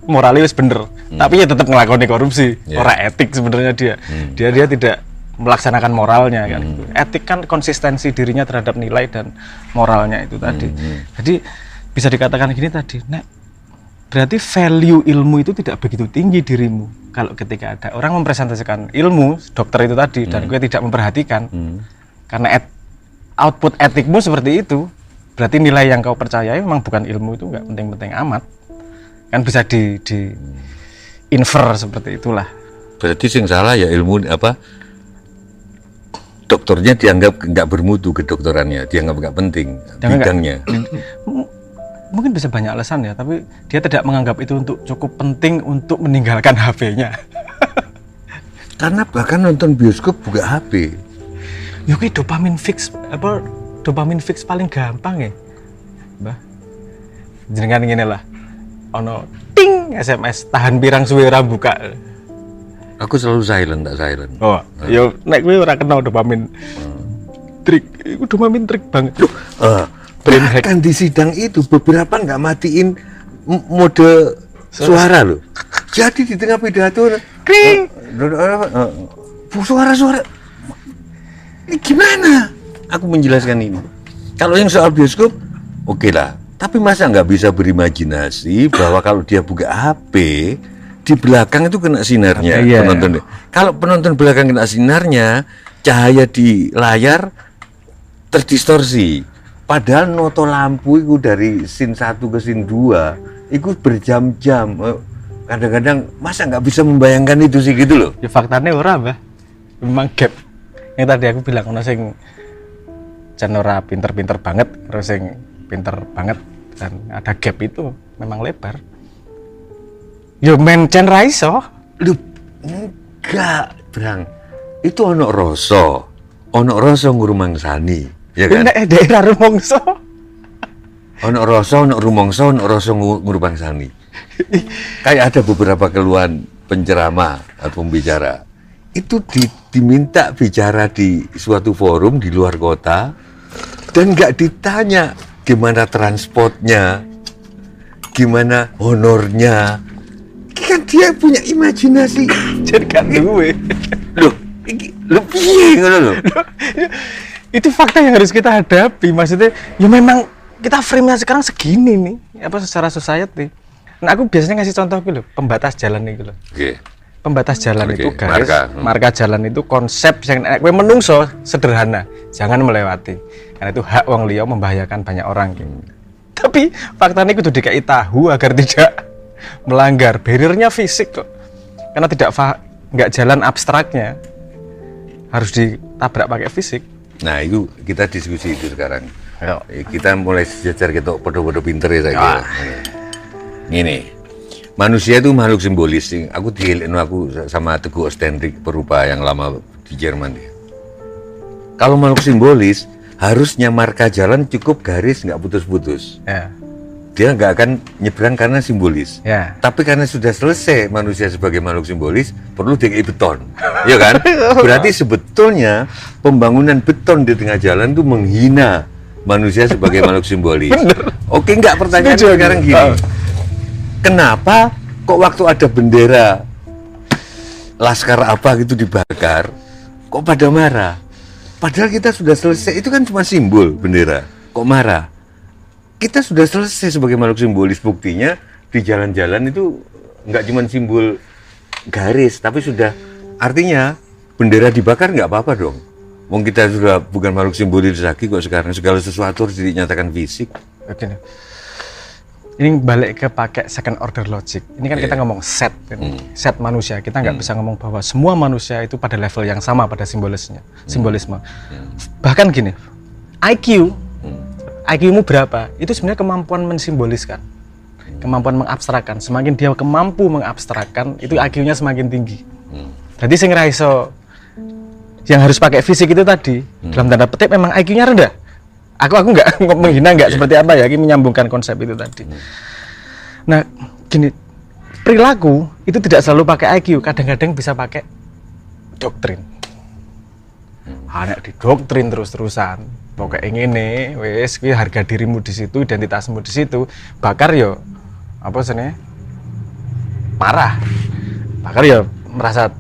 Moralnya bener. Tapi ya tetap ngelakoni korupsi. Orang etik sebenarnya dia. Dia tidak melaksanakan moralnya kan. Etik kan konsistensi dirinya terhadap nilai dan moralnya itu tadi. Jadi bisa dikatakan gini tadi, berarti value ilmu itu tidak begitu tinggi dirimu kalau ketika ada orang mempresentasikan ilmu dokter itu tadi dan gue tidak memperhatikan karena output etikmu seperti itu, berarti nilai yang kau percayai memang bukan ilmu, itu nggak penting-penting amat kan, bisa di infer seperti itulah. Berarti sing salah ya ilmu dokternya dianggap nggak bermutu, kedokterannya dianggap nggak penting bidangnya. Mungkin bisa banyak alasan ya, tapi dia tidak menganggap itu untuk cukup penting untuk meninggalkan HP-nya. Karena bahkan nonton bioskop buka HP. Yuki dopamin fix paling gampang ya, Mbah. Jenengan ngene lah, ono ting SMS tahan pirang suwe ora buka. Aku selalu silent. Yo nek kowe ora kenal dopamin trik, itu dopamin trik banget. Bahkan di sidang itu beberapa nggak matiin mode suara loh. Jadi di tengah pidato Kring. Suara-suara. Ini gimana? Aku menjelaskan ini. Kalau yang soal bioskop, oke lah. Tapi masa nggak bisa berimajinasi bahwa kalau dia buka HP, di belakang itu kena sinarnya penonton. Kalau penonton belakang kena sinarnya, cahaya di layar terdistorsi. Padahal noto lampu itu dari scene 1 ke scene 2 itu berjam-jam. Kadang-kadang masa nggak bisa membayangkan itu sih gitu loh. Ya faktanya ora, Mbah. Memang gap. Yang tadi aku bilang ono sing jan ora pinter-pinter banget, terus sing pinter banget, dan ada gap itu memang lebar. Yo mencen ra iso. Lu enggak, Brang. Itu ono rasa ngrumangsani, ya kan? Nek daerah rumangsa. Ono rumangsa, ono rasa ngrumangsani. Kayak ada beberapa keluhan penceramah atau pembicara. Itu diminta bicara di suatu forum di luar kota dan nggak ditanya gimana transportnya, gimana honornya. Kan dia punya imajinasi. Jadi kan duwe. Loh piye ngono lho. Itu fakta yang harus kita hadapi. Maksudnya, ya memang kita frame-nya sekarang segini nih, apa secara society. Nah, aku biasanya ngasih contoh gitu, pembatas jalan itu loh. Oke. Pembatas jalan itu garis, marka jalan itu konsep yang kowe menungso sederhana, jangan melewati. Karena itu hak wong liya membahayakan banyak orang gitu. Tapi faktanya itu dikai tahu agar tidak melanggar barriernya fisik kok. Karena nggak jalan abstraknya. Harus ditabrak pakai fisik. Nah, itu kita diskusi itu sekarang. Ayo. Kita mulai sejajar kita podo-podo pinter ya saya kira. Gini. Manusia itu makhluk simbolis. Aku sama Teguh Ostendrik perupa yang lama di Jerman. Kalau makhluk simbolis, harusnya marka jalan cukup garis, nggak putus-putus. Ya. Dia nggak akan nyebrang karena simbolis. Ya. Tapi karena sudah selesai manusia sebagai makhluk simbolis, perlu DKI beton. Ya kan? Berarti sebetulnya pembangunan beton di tengah jalan itu menghina manusia sebagai makhluk simbolis. Oke, nggak, pertanyaan sekarang gini. Kenapa kok waktu ada bendera laskar apa gitu dibakar, kok pada marah? Padahal kita sudah selesai, itu kan cuma simbol bendera. Kok marah? Kita sudah selesai sebagai makhluk simbolis. Buktinya di jalan-jalan itu nggak cuma simbol garis, tapi sudah artinya bendera dibakar nggak apa-apa dong. Wong kita sudah bukan makhluk simbolis lagi kok sekarang, segala sesuatu harus dinyatakan fisik. Oke. Ini balik ke pakai second order logic. Ini kan kita ngomong set manusia. Kita nggak bisa ngomong bahwa semua manusia itu pada level yang sama pada simbolisme. Bahkan gini, IQ-mu berapa? Itu sebenarnya kemampuan mensimboliskan, kemampuan mengabstrakkan. Semakin dia mampu mengabstrakkan, itu IQ-nya semakin tinggi. Jadi sing ra iso yang harus pakai fisik itu tadi, dalam tanda petik memang IQ-nya rendah. Aku nggak menghina, nggak seperti apa ya, ini menyambungkan konsep itu tadi. Nah, gini, perilaku itu tidak selalu pakai IQ, kadang-kadang bisa pakai doktrin. Anak didoktrin terus-terusan. Pokoknya ngene, wes, kuwi harga dirimu di situ, identitasmu di situ. Bakar yo, apa sebenarnya? Marah. Bakar yo merasa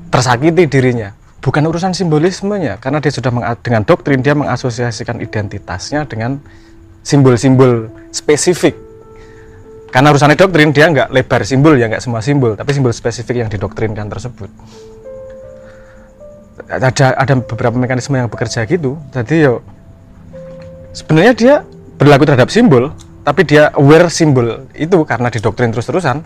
tersakiti dirinya. Bukan urusan simbolismenya, karena dia sudah dengan doktrin dia mengasosiasikan identitasnya dengan simbol-simbol spesifik. Karena urusannya doktrin dia nggak lebar simbol ya, nggak semua simbol, tapi simbol spesifik yang didoktrinkan tersebut. Ada beberapa mekanisme yang bekerja gitu. Jadi yo sebenarnya dia berlaku terhadap simbol, tapi dia aware simbol itu karena didoktrin terus-terusan.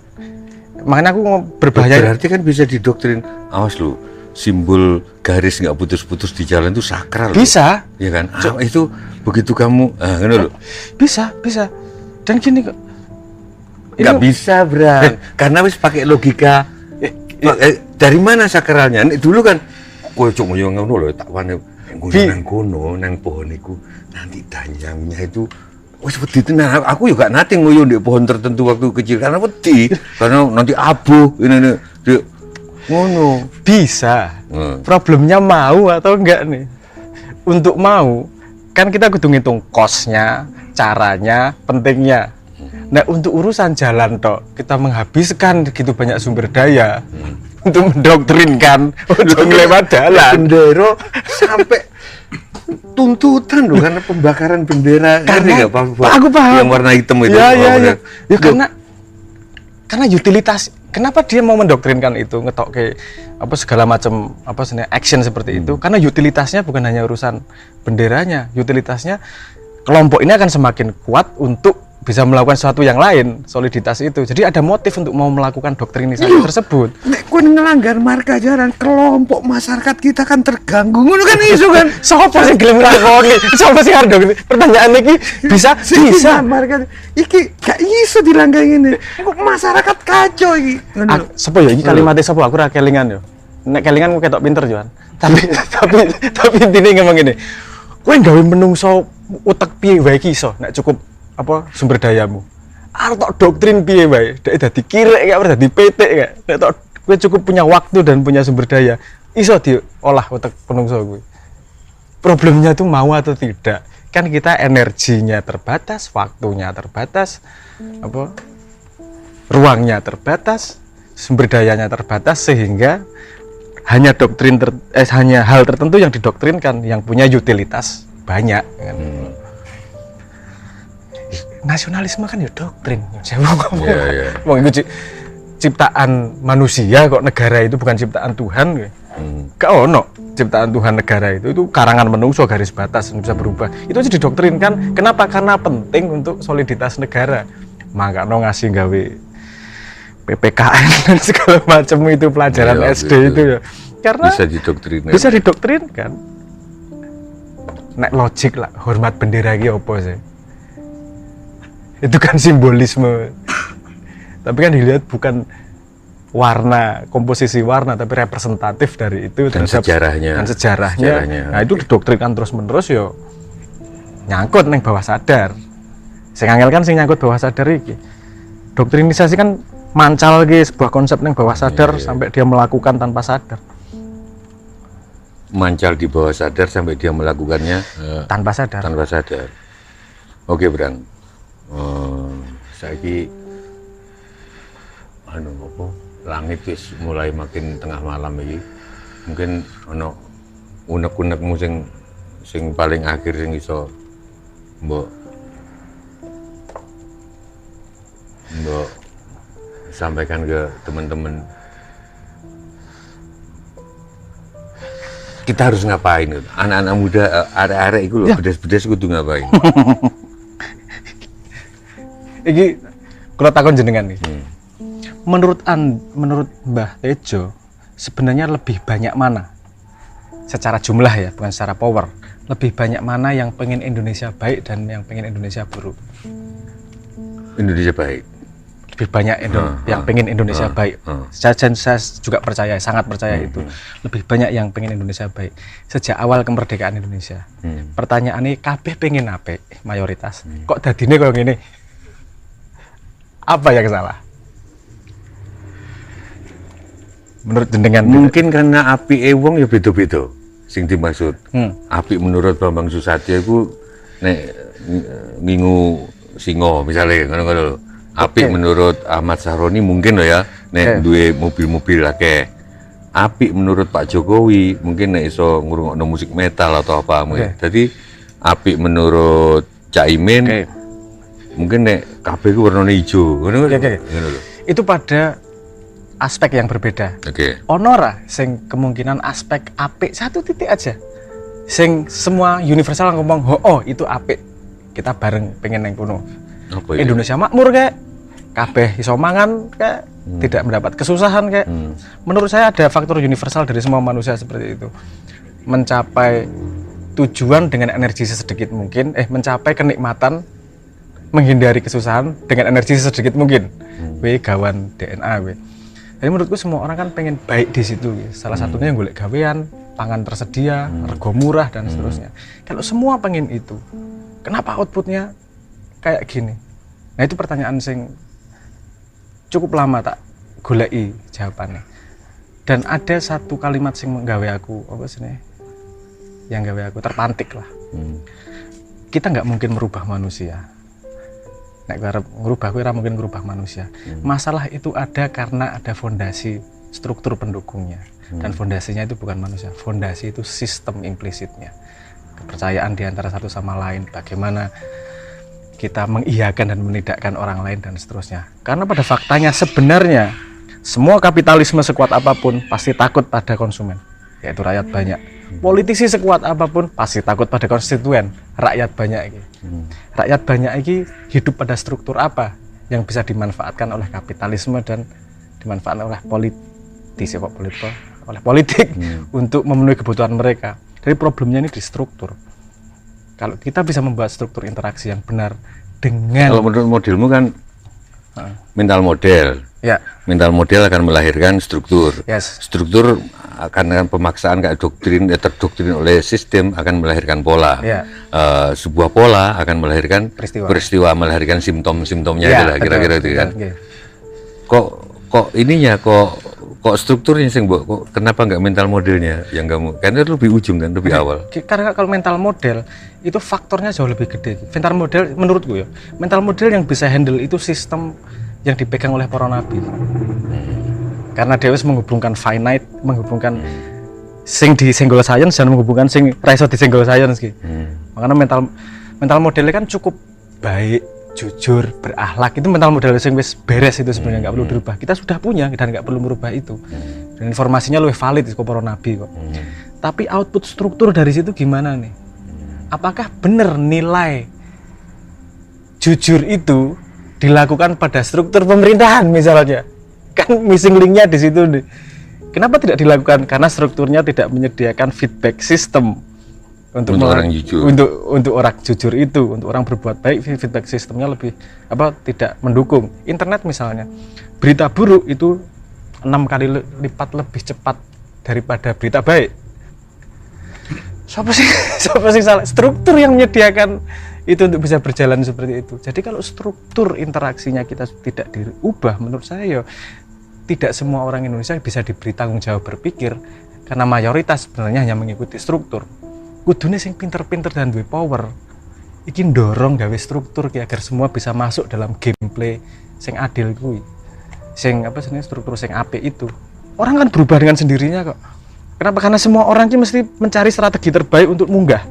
Makanya aku berbahaya. Berarti kan bisa didoktrin, awas lu. Simbol garis nggak putus-putus di jalan itu sakral. Bisa, loh. Ya kan? Itu begitu kamu, loh. Bisa. Dan gini kok. Nggak bisa, Bro. Karena wis pakai logika. Dari mana sakralnya? Dulu kan, kowe cuk ngoyo ngono lho, tak wane nang kono, nang pohon iku nanti danyangnya itu. Wis wedi tenan. Aku juga nate ngoyo di pohon tertentu waktu kecil karena wedi. Karena nanti abuh ini. Ngono. Bisa. Problemnya mau atau enggak nih? Untuk mau, kan kita kudu ngitung kosnya, caranya, pentingnya. Nah, untuk urusan jalan tok, kita menghabiskan begitu banyak sumber daya. untuk mendoktrinkan untuk lewat jalan. Bendera sampai tuntutan loh karena pembakaran bendera. Karena Ngerti nggak, Pak? Pak, aku paham. Yang warna hitam itu. Ya, Oh, ya, ya. bener. Ya karena utilitas. Kenapa dia mau mendoktrinkan itu, ngetok ke apa segala macam apa sebenarnya action seperti itu? Karena utilitasnya bukan hanya urusan benderanya, utilitasnya kelompok ini akan semakin kuat untuk bisa melakukan sesuatu yang lain, soliditas itu. Jadi ada motif untuk mau melakukan doktrinisasi tersebut. Nek kon ngelanggar marka jalan, kelompok masyarakat kita kan terganggu. Ngono kan isu kan. Sopo sing gelem nglakoni? Sopo sing arep dokter? Pertanyaan iki bisa. Marka iki gak iso dilanggar ngene. Kok masyarakat kacau iki. Sopo ya iki kalimatnya sopo aku ora kelingan yo. Nek kelingan ku ketok pinter Joan. Tapi intine ngomong ngene. Kowe gawe menungso utek piye wae iki iso nek cukup apa sumber dayamu. Arep tok doktrin piye wae, dek dadi kirek gak ora dadi petik gak. Nek tok kowe cukup punya waktu dan punya sumber daya, iso diolah utek penungso kuwi. Problemnya tuh mau atau tidak. Kan kita energinya terbatas, waktunya terbatas, apa ruangnya terbatas, sumber dayanya terbatas sehingga hanya hanya hal tertentu yang didoktrinkan yang punya utilitas banyak kan. Nasionalisme kan ya doktrin. Saya mau ngomong. Mau itu ciptaan manusia kok, negara itu bukan ciptaan Tuhan. Gak ono ciptaan Tuhan negara itu karangan manusia garis batas bisa berubah. Itu aja didoktrinkan. Kenapa? Karena penting untuk soliditas negara. Maka ngasih gawe PPKN dan segala macam itu pelajaran SD itu ya. Karena bisa didoktrinkan. Nek logik lah, hormat bendera iki apa sih? Itu kan simbolisme. Tapi kan dilihat bukan warna, komposisi warna, tapi representatif dari itu dan sejarahnya. Nah itu didoktrinkan terus menerus yo nyangkut neng bawah sadar. Sing angel kan sing nyangkut bawah sadar iki. Doktrinisasi kan mancal ge sebuah konsep neng bawah sadar sampai dia melakukan tanpa sadar. Mancal di bawah sadar sampai dia melakukannya tanpa sadar. Oke, Brang. Saiki langit wis mulai makin tengah malam iki. Mungkin ono unek-unekmu sing paling akhir sing iso mbok sampaikan ke teman-teman. Kita harus ngapain? Anak-anak muda, arek-arek itu loh, bedes-bedes kudu ngapain? Iki kalau takon jenengan nih. Menurut Mbah Tejo, sebenarnya lebih banyak mana? Secara jumlah ya, bukan secara power. Lebih banyak mana yang pengen Indonesia baik dan yang pengen Indonesia buruk? Indonesia baik. Lebih banyak yang pengen Indonesia baik. Saya juga percaya, sangat percaya itu. Lebih banyak yang pengen Indonesia baik. Sejak awal kemerdekaan Indonesia. Pertanyaannya, kabeh pengen apa? Mayoritas. Kok dadine koyo ngene? Apa yang salah? Menurut jenengan? Mungkin karena api wong ya beda-beda. Sing dimaksud. Api menurut Bambang Susatyo itu nek ngingu singo misalnya ngono-ngono. Api menurut Ahmad Sahroni mungkin loh ya nek duwe mobil-mobil akeh. Api menurut Pak Jokowi mungkin nek iso ngrungokno musik metal atau apa mungkin. Jadi api menurut Caimin mungkin nek kabeh ku warnane ijo. Ngono lho. Itu pada aspek yang berbeda. Ono ora sing kemungkinan aspek apik satu titik aja. Sing semua universal ngomong, "Oh, itu apik. Kita bareng pengen nang kono." Indonesia makmur kayak kabeh iso mangan kayak tidak mendapat kesusahan kayak. Menurut saya ada faktor universal dari semua manusia seperti itu. Mencapai tujuan dengan energi sesedikit mungkin, mencapai kenikmatan menghindari kesusahan dengan energi sesedikit mungkin. Gawan DNA. Jadi menurutku semua orang kan pengen baik di situ. Salah satunya yang golek gawean, pangan tersedia, rego murah dan seterusnya. Kalau semua pengen itu, kenapa outputnya kayak gini? Nah itu pertanyaan sing cukup lama tak goleki jawabannya. Dan ada satu kalimat sing nggawe aku yang gawe aku terpantik lah. Kita nggak mungkin merubah manusia. Nek arep ngrubah kuwi ora mungkin ngrubah manusia. Masalah itu ada karena ada fondasi struktur pendukungnya. Dan fondasinya itu bukan manusia, fondasi itu sistem implisitnya. Kepercayaan di antara satu sama lain, bagaimana kita mengiyakan dan menidakkan orang lain dan seterusnya. Karena pada faktanya sebenarnya semua kapitalisme sekuat apapun pasti takut pada konsumen, yaitu rakyat banyak. Politisi sekuat apapun pasti takut pada konstituen, rakyat banyak ini. Rakyat banyak ini hidup pada struktur apa yang bisa dimanfaatkan oleh kapitalisme dan dimanfaatkan oleh politisi oleh politik untuk memenuhi kebutuhan mereka. Jadi problemnya ini di struktur. Kalau kita bisa membuat struktur interaksi yang benar dengan... Kalau menurut modelmu kan mental model. Ya. Mental model akan melahirkan struktur. Yes. Struktur akan pemaksaan kayak doktrin, terdoktrin oleh sistem akan melahirkan pola. Ya. Sebuah pola akan melahirkan peristiwa melahirkan simptom-simptomnya Ya, itulah kira-kira itu kan. Okay. Kok strukturnya sih Mbok, kok kenapa nggak mental modelnya yang kamu? Karena itu lebih ujung kan, lebih awal. Karena kalau mental model itu faktornya jauh lebih gede. Mental model menurutku ya, mental model yang bisa handle itu sistem yang dipegang oleh para nabi. Karena Deus menghubungkan finite, menghubungkan sing di single science dan menghubungkan sing raiso di single science gitu. Makanya mental modelnya kan cukup baik, jujur, berakhlak, itu mental model yang wis beres itu sebenarnya nggak perlu dirubah. Kita sudah punya dan nggak perlu merubah itu. Dan informasinya lebih valid kok para nabi kok. Tapi output struktur dari situ gimana nih? Apakah benar nilai jujur itu dilakukan pada struktur pemerintahan misalnya? Kan missing linknya di situ nih. Kenapa tidak dilakukan? Karena strukturnya tidak menyediakan feedback system untuk orang jujur. Untuk orang jujur itu, untuk orang berbuat baik, feedback sistemnya lebih tidak mendukung. Internet misalnya, berita buruk itu 6 kali lipat lebih cepat daripada berita baik. Siapa sih salah? Struktur yang menyediakan itu untuk bisa berjalan seperti itu. Jadi kalau struktur interaksinya kita tidak diubah, menurut saya tidak semua orang Indonesia bisa diberi tanggung jawab berpikir, karena mayoritas sebenarnya hanya mengikuti struktur. Kudune sing pinter-pinter dan duwe power iki ndorong gawe struktur ki agar semua bisa masuk dalam gameplay sing adil kuwi. Sing struktur sing apik itu. Orang kan berubah dengan sendirinya kok. Kenapa? Karena semua orang ki mesti mencari strategi terbaik untuk munggah.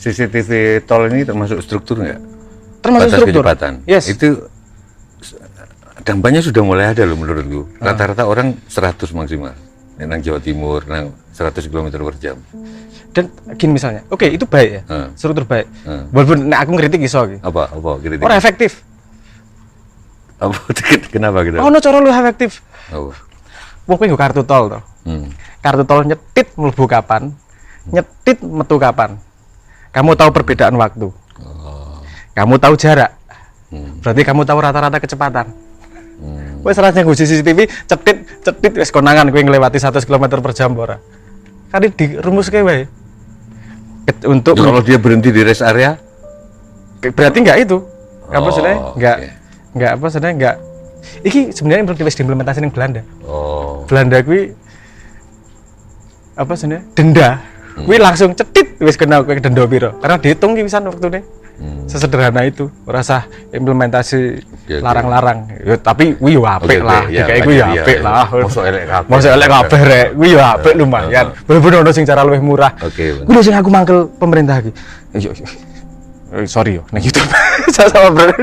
CCTV tol ini termasuk struktur nggak? Termasuk batas struktur. Kecepatan. Yes. Itu dampaknya sudah mulai ada loh menurutku. Rata-rata orang 100 maksimal. Nang Jawa Timur, nang 100 km per jam. Dan gini misalnya, oke, itu baik ya, struktur baik. Walaupun aku ngeritik iso iki. Apa kritik? Ora efektif. Apa kenapa gitu? Oh, no cara lu efektif. Oh. Wong kowe nggo kartu tol to. Kartu tol nyetit mlebu kapan, nyetit metu kapan. Kamu tahu perbedaan waktu. Kamu tahu jarak. Berarti kamu tahu rata-rata kecepatan. Wes rasanya nggo CCTV cetit wis konangan kowe nglewati 100 km per jam ora. Kan dirumuske wae. Untuk kalau dia berhenti di rest area berarti enggak itu. Apa sebenarnya? Enggak apa sebenarnya enggak. Iki sebenarnya belum diimplementasi ning Belanda. Belanda kuwi apa sebenarnya? Denda. Kuwi langsung cetit wis kena kowe denda piro. Karena dihitung ki pisan waktune. Sesederhana itu, rasa implementasi larang-larang. Ya, tapi kuwi yo apik lah, kayak kuwi yo apik lah. Mosok elek kabeh rek, kuwi yo apik lumayan. Bener-bener ono sing cara luwih murah. Kuwi lho sing aku mangkel pemerintah iki. Sorry yo, nek YouTube. Sama brother.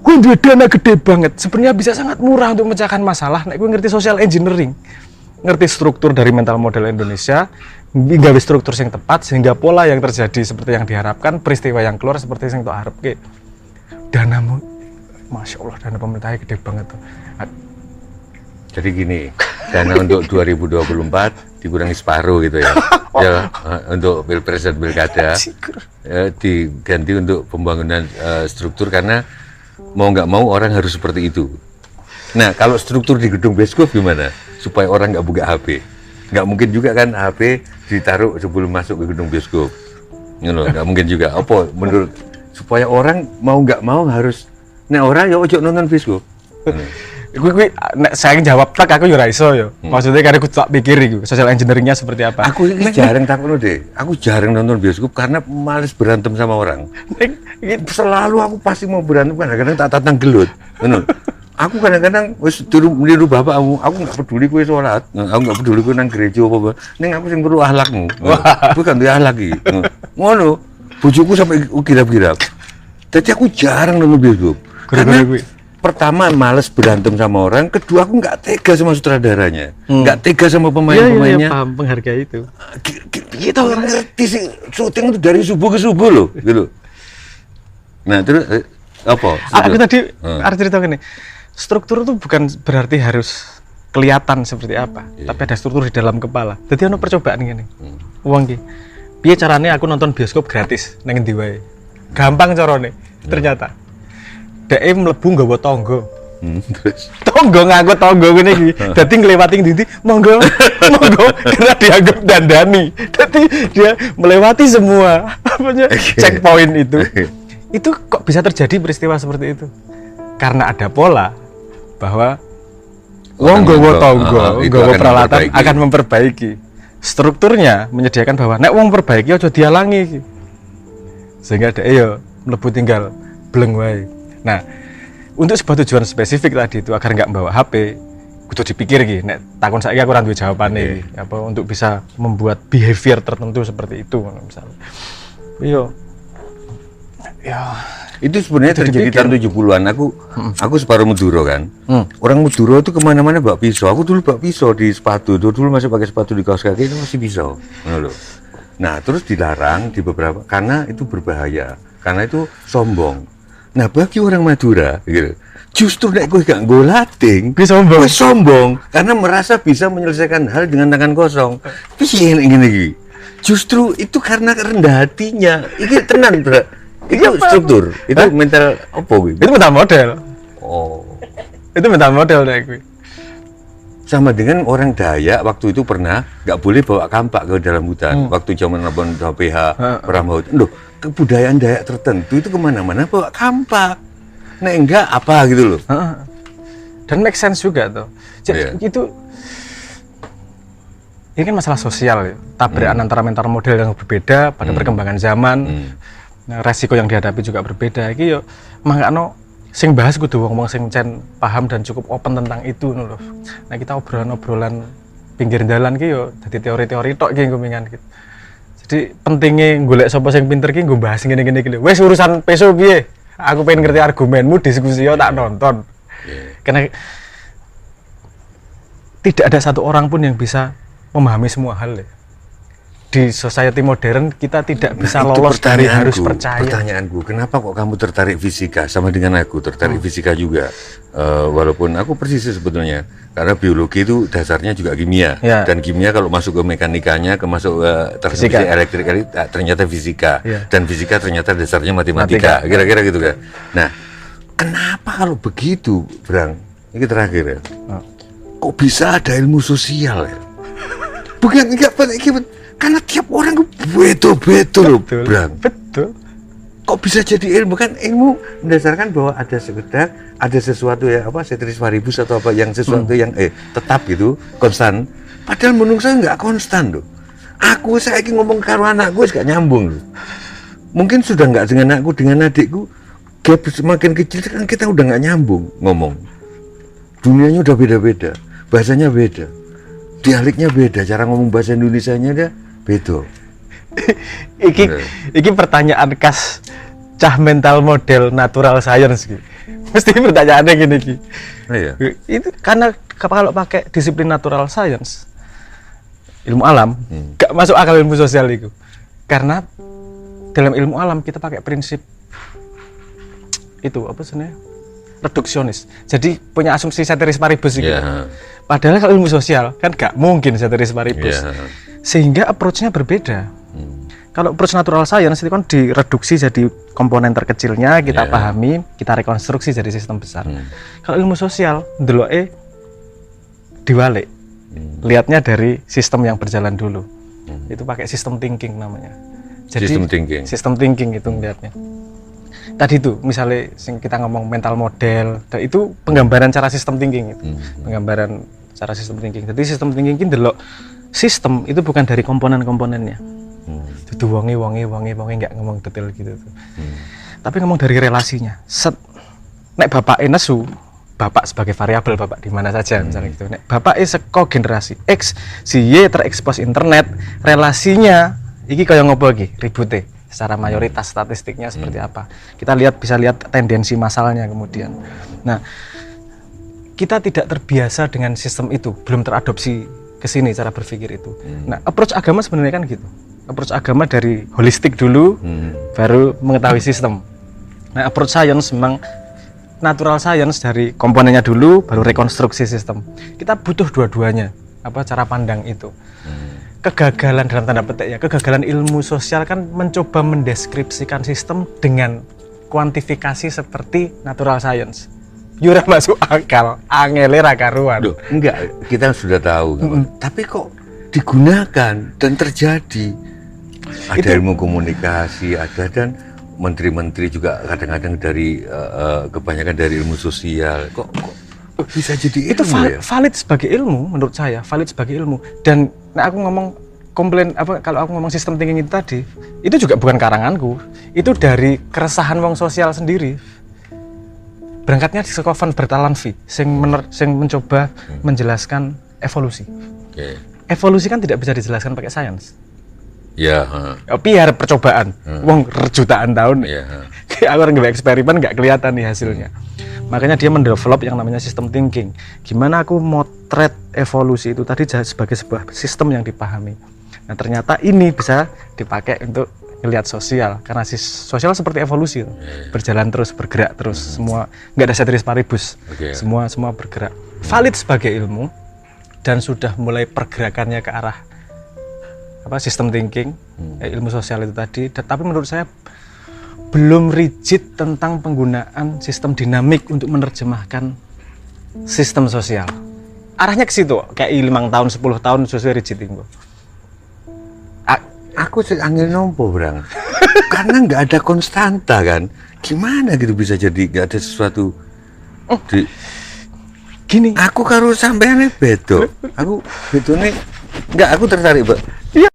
Kuwi duwe dana gede banget. Sebenarnya bisa sangat murah untuk memecahkan masalah nek kuwi ngerti social engineering. Ngerti struktur dari mental model Indonesia, nggawe struktur yang tepat sehingga pola yang terjadi seperti yang diharapkan, peristiwa yang keluar seperti yang tak harapke. Danamu, masya Allah, dana pemerintahnya gede banget tuh. Jadi gini, dana untuk 2024 dikurangi separuh gitu ya. Ya untuk pilpres dan pilkada diganti untuk pembangunan struktur karena mau nggak mau orang harus seperti itu. Nah kalau struktur di gedung bioskop gimana? Supaya orang nggak buka HP. Nggak mungkin juga kan HP ditaruh sebelum masuk ke gedung bioskop. Nggak mungkin juga. Apa menurut supaya orang mau nggak mau harus orang ya ojo nonton bioskop. Gue saya jawab tak aku yo ra iso yo. Maksudnya karena aku tak pikir iku social engineeringnya seperti apa. Aku ini jarang takut deh. Aku jarang nonton bioskop karena males berantem sama orang. Selalu aku pasti mau berantem kan kadang tak tatang gelut. Aku kadang-kadang wis niru bapakmu, aku nggak peduli kowe sholat, aku nggak peduli kowe nang gereja apa. Ning aku sing perlu akhlakmu. Kowe kan duwe akhlak iki. Ngono. Bojoku sampai girap-girap. Jadi aku jarang nonton bioskop. Karena pertama males berantem sama orang, kedua aku nggak tega sama sutradaranya, nggak tega sama pemain-pemainnya. Paham, penghargai itu. Kita orang ngerti sih, syuting itu dari subuh ke subuh loh, gitu. Nah terus apa? Aku tadi harus cerita gini. Struktur itu bukan berarti harus kelihatan seperti apa, tapi ada struktur di dalam kepala. Jadi ono percobaan gini. Uang ki. Piye carane aku nonton bioskop gratis nang endi wae. Gampang carane. Ternyata dhek mlebu nggawa tangga. Terus Tangga nganggo tangga ngene iki. Dadi nglewati ndi monggo. Monggo karena dianggap dandani. Dadi dia melewati semua checkpoint itu. Itu kok bisa terjadi peristiwa seperti itu? Karena ada pola bahwa wong nggawa tangga, nggawa peralatan akan memperbaiki. Strukturnya menyediakan bahwa nek wong perbaiki aja dialangi iki. Sehingga dhek yo mlebu tinggal bleng wae. Nah, untuk sebuah tujuan spesifik tadi itu agar nggak membawa HP, kudu dipikir iki nek takon saiki aku ora duwe jawabane iki. Apa untuk bisa membuat behavior tertentu seperti itu misalnya. Iya. Ya, itu sebenarnya terjadi tahun 70-an. Aku separuh Madura kan. Orang Madura itu kemana-mana bawa pisau. Aku dulu bawa pisau di sepatu. Dulu masih pakai sepatu di kaos kaki itu masih pisau. Nah, terus dilarang di beberapa karena itu berbahaya. Karena itu sombong. Nah, bagi orang Madura, gitu, justru nek kowe gak nggo lating, kowe sombong karena merasa bisa menyelesaikan hal dengan tangan kosong. Piye ngene iki? Justru itu karena rendah hatinya. Iki tenan, Bro. Itu struktur, itu mental apa kuwi? Itu mental model. Oh. Itu mental model nek kuwi. Sama dengan orang Dayak waktu itu pernah nggak boleh bawa kampak ke dalam hutan. Waktu zaman Labuan PH perang laut. Loh, kebudayaan Dayak tertentu itu kemana-mana bawa kampak. Nek enggak apa gitu loh. Dan make sense juga tuh. Jadi itu ini kan masalah sosial ya. Tabrakan antara mental model yang berbeda pada perkembangan zaman. Nah, resiko yang dihadapi juga berbeda. Iki yo mangkano sing bahas kudu wong-wong sing cen paham dan cukup open tentang itu lho. Nah, kita obrolan-obrolan pinggir dalan ki yo dadi teori-teori tok ki ngumingan gitu. Jadi pentingnya golek sapa sing pinter ki nggo bahas ngene-ngene iki lho. Wis urusan peso piye? Aku pengen ngerti argumenmu, diskusi yo tak nonton. Karena tidak ada satu orang pun yang bisa memahami semua hal ya. Di society modern kita tidak bisa lolos dari harus percaya. Pertanyaanku, kenapa kok kamu tertarik fisika sama dengan aku tertarik fisika juga? Walaupun aku persis sebetulnya, karena biologi itu dasarnya juga kimia, dan kimia kalau masuk ke mekanikanya, masuk ke transmisi elektrik, ternyata fisika, dan fisika ternyata dasarnya matematika, kira-kira gitu kan. Nah, kenapa kalau begitu, Brang? Ini terakhir ya. Kok bisa ada ilmu sosial ya? Bukan karena tiap orang beda-beda loh, Bram. Betul. Kok bisa jadi ilmu? Kan ilmu mendasarkan bahwa ada sekedar, ada sesuatu ya apa, ceteris paribus atau apa yang sesuatu yang tetap gitu, konstan. Padahal menurut saya nggak konstan loh. Aku saya ngomong karo anakku gak nyambung loh. Mungkin sudah nggak dengan aku, dengan adikku, gap semakin kecil kan kita udah nggak nyambung ngomong. Dunianya udah beda-beda, bahasanya beda, dialeknya beda, cara ngomong bahasa Indonesianya dia beda. Iki pertanyaan khas cah mental model natural science gitu. Mesti pertanyaannya gini ki. Iya. Itu karena kalau pakai disiplin natural science, ilmu alam, gak masuk akal ilmu sosial itu. Karena dalam ilmu alam kita pakai prinsip itu apa sebenarnya? Reduksionis. Jadi punya asumsi ceteris paribus gitu. Padahal kalau ilmu sosial kan gak mungkin ceteris paribus. Sehingga approach-nya berbeda. Kalau approach natural science itu kan direduksi jadi komponen terkecilnya, kita pahami, kita rekonstruksi jadi sistem besar. Kalau ilmu sosial, ndeloke diwalik. Lihatnya dari sistem yang berjalan dulu. Itu pakai sistem thinking namanya. Jadi sistem thinking itu melihatnya. Tadi itu misalnya kita ngomong mental model, itu penggambaran cara sistem thinking itu. Penggambaran cara sistem thinking. Jadi sistem thinking ini delok sistem itu bukan dari komponen-komponennya. Itu wonge nggak ngomong detail gitu tuh. Tapi ngomong dari relasinya. Nek bapak nesu, bapak sebagai variabel bapak di mana saja misalnya gitu. Nek bapak saka generasi X, si Y terekspos internet, relasinya iki kaya ngopo iki ribute secara mayoritas statistiknya seperti apa. Kita bisa lihat tendensi masalahnya kemudian. Nah, kita tidak terbiasa dengan sistem itu, belum teradopsi ke sini cara berpikir itu. Nah, approach agama sebenarnya kan gitu. Approach agama dari holistik dulu, baru mengetahui sistem. Nah, approach science memang natural science dari komponennya dulu, baru rekonstruksi sistem. Kita butuh dua-duanya, cara pandang itu. Kegagalan dalam tanda petik ya, kegagalan ilmu sosial kan mencoba mendeskripsikan sistem dengan kuantifikasi seperti natural science. Yura masuk akal, angele ra karuan. Loh, enggak, kita sudah tahu. Tapi kok digunakan dan terjadi? Ada ilmu komunikasi, ada dan menteri-menteri juga kadang-kadang dari kebanyakan dari ilmu sosial. Kok bisa jadi ilmu? Itu valid sebagai ilmu menurut saya, valid sebagai ilmu. Dan aku ngomong kalau aku ngomong sistem thinking itu tadi, itu juga bukan karanganku. Itu dari keresahan wong sosial sendiri. Berangkatnya di sekolah Van Bertalanffy sing mencoba menjelaskan evolusi. Evolusi kan tidak bisa dijelaskan pakai sains. Ya, biar percobaan, wong jutaan tahun. Aku orang eksperimen nggak kelihatan nih hasilnya. Makanya dia mendevelop yang namanya sistem thinking. Gimana aku motret evolusi itu tadi sebagai sebuah sistem yang dipahami. Nah ternyata ini bisa dipakai untuk melihat sosial, karena sosial seperti evolusi, berjalan terus, bergerak terus, semua nggak ada ceteris paribus, semua bergerak. Valid sebagai ilmu dan sudah mulai pergerakannya ke arah sistem thinking, ilmu sosial itu tadi. Tapi menurut saya belum rigid tentang penggunaan sistem dinamik untuk menerjemahkan sistem sosial. Arahnya ke situ, kayak 5 tahun, 10 tahun sesuai rigid itu. Aku angin nompo Brang. Karena nggak ada konstanta kan. Gimana gitu bisa jadi nggak ada sesuatu gini. Aku karo sampean bedo. Aku bedone nggak, aku tertarik, Mbak. Iya,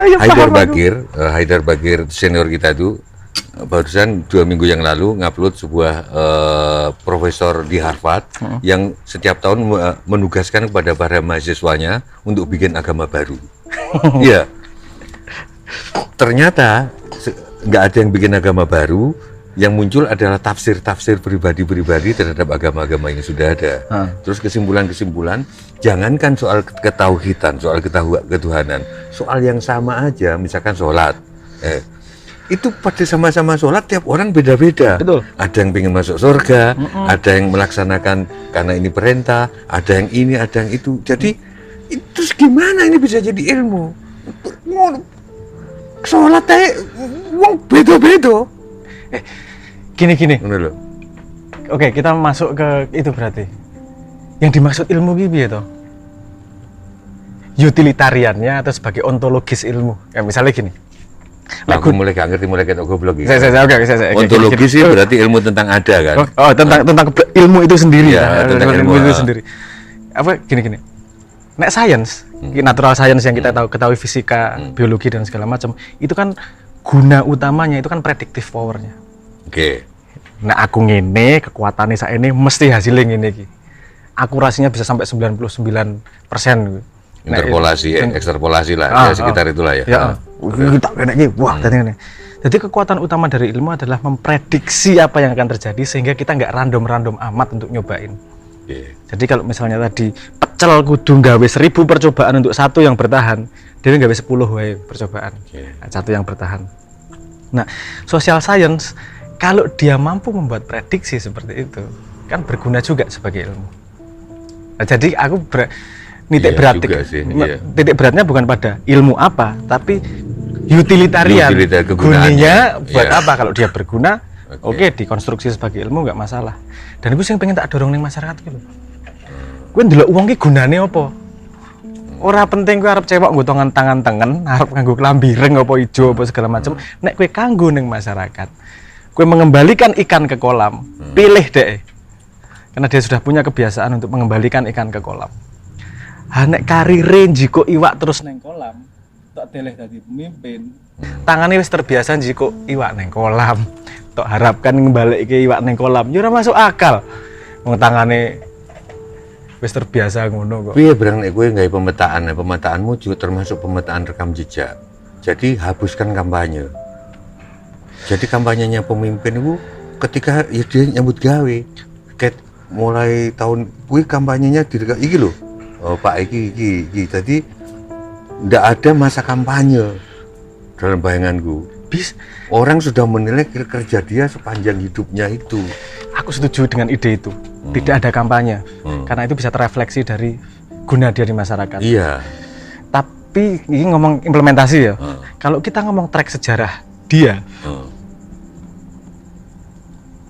Haidar Bagir senior kita itu barusan 2 minggu yang lalu ngupload sebuah profesor di Harvard yang setiap tahun menugaskan kepada para mahasiswanya untuk bikin agama baru. Iya. Ternyata nggak ada yang bikin agama baru, yang muncul adalah tafsir-tafsir pribadi-pribadi terhadap agama-agama yang sudah ada. Terus kesimpulan-kesimpulan, jangankan soal ketauhidan, soal ketuhanan, soal yang sama aja, misalkan sholat. Itu pada sama-sama sholat, tiap orang beda-beda. Betul. Ada yang pengen masuk surga, ada yang melaksanakan karena ini perintah, ada yang ini, ada yang itu. Jadi, itu gimana ini bisa jadi ilmu? Sholat wong beda-beda. Gini. Oke, kita masuk ke itu berarti. Yang dimaksud ilmu gitu ya toh? Utilitariannya atau sebagai ontologis ilmu. Ya misalnya gini. Aku mulai gak ngerti, mulai ketok goblok ya. Saya. Ontologis sih berarti ilmu tentang ada kan? Tentang ilmu itu sendiri. Tentang ilmu itu sendiri. Apa gini. Nek science, natural science yang kita ketahui fisika, biologi dan segala macam, itu kan guna utamanya itu kan predictive powernya. Nah aku ngene, kekuatannya saya ini mesti hasilnya ngene iki. Akurasinya bisa sampai 99%. Interpolasi, ekstrapolasi lah, ya sekitar itulah ya. Kita kena iki, wah tadi. Jadi kekuatan utama dari ilmu adalah memprediksi apa yang akan terjadi sehingga kita nggak random amat untuk nyobain. Jadi kalau misalnya tadi pecel kudu nggawe 1000 percobaan untuk satu yang bertahan, dia nggawe 10 wae percobaan. Satu yang bertahan. Nah, social science kalau dia mampu membuat prediksi seperti itu, kan berguna juga sebagai ilmu. Nah, jadi aku titik beratnya bukan pada ilmu apa, tapi utilitarian. Gunanya buat apa? Kalau dia berguna, oke, dikonstruksi sebagai ilmu nggak masalah. Dan gue sih pengen tak dorong ning masyarakat gitu. Gue ndelok wong ki gunane apa? Ora penting gue arep cewek nggo tangan tengen, arep nganggo klambi ireng apa ijo apa segala macam. Nek gue kanggo ning masyarakat, gue mengembalikan ikan ke kolam, pilih deh. Karena dia sudah punya kebiasaan untuk mengembalikan ikan ke kolam. Nek karire njiko iwak terus neng kolam, tok deleh dadi pemimpin. Tangannya wis terbiasa njiko iwak neng kolam. Tok harapkan ngembalikke iwak neng kolam. Ya ora masuk akal. Wong tangane wis terbiasa ngono kok. Piye berang nek kowe nggawe pemetaan, pemetaanmu juga termasuk pemetaan rekam jejak. Jadi hapuskan kampanye. Jadi kampanyenya pemimpin itu ketika ya dia nyambut gawe. Ket mulai tahun kuwi kampanyenya iki lho. Oh, Pak iki. Jadi ndak ada masa kampanye dalam bayanganku. Orang sudah menilai kerja dia sepanjang hidupnya itu. Aku setuju dengan ide itu. Tidak ada kampanye. Karena itu bisa terefleksi dari guna dia di masyarakat. Iya. Tapi ini ngomong implementasi ya. Kalau kita ngomong track sejarah dia.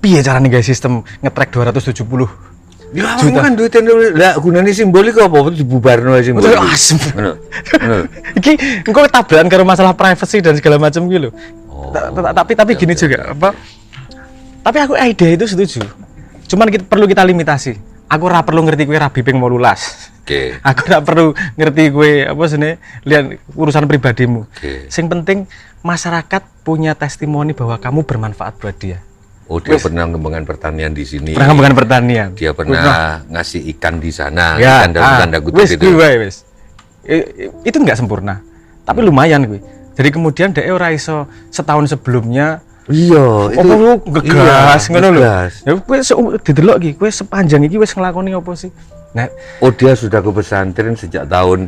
Piye caranya guys sistem nge-track 270 Ya, juta. kan duitnya lah gunanya simbolik apa dibubarno simbolik. Ngono. Iki engko tabrakan karo masalah privacy dan segala macam gitu loh. Tapi gini juga apa? Tapi aku ide itu setuju. Cuman perlu kita limitasi. Aku ora perlu ngerti kowe rabi ping 18. Oke. Aku ora perlu ngerti kowe apa sene lihat urusan pribadimu. Sing penting masyarakat punya testimoni bahwa kamu bermanfaat buat dia. Oh, dia pernah mengembangkan pertanian di sini. Pernah mengembangkan pertanian. Dia pernah ngasih ikan di sana, ya, ikan dalam tanda kutip itu. Itu nggak sempurna, tapi lumayan gue. Jadi kemudian dia ora iso setahun sebelumnya. Iya, itu ngegas ngono lho. Ngegas. Ya kowe didelok iki, kowe sepanjang iki wis nglakoni apa sih? Nah, oh dia sudah ke pesantren sejak tahun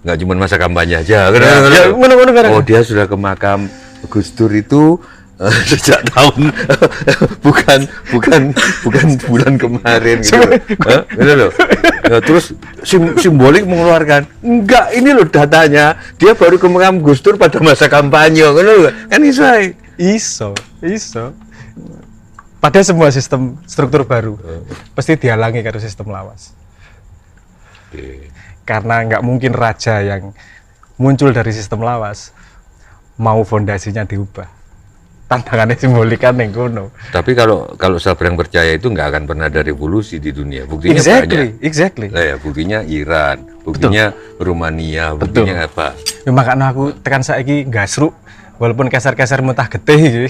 nggak cuma masa kampanye aja. Oh dia sudah ke makam Gus Dur itu sejak tahun bukan bulan kemarin gitu. Gitu loh. Nah, terus simbolik mengeluarkan enggak, ini loh datanya dia baru ke makam Gus Dur pada masa kampanye gitu loh. Kan iso. Pada semua sistem struktur baru pasti dihalangi karena sistem lawas. Karena nggak mungkin raja yang muncul dari sistem lawas mau fondasinya diubah. Tantangannya simbolik kan yang kuno. Tapi kalau Sabrang percaya itu nggak akan pernah ada revolusi di dunia. Buktinya banyak. Exactly. Nah, ya, buktinya Iran, buktinya Rumania, buktinya apa? Ya, makanya aku tekan saiki gasruk walaupun keser-keser mutah getih gitu.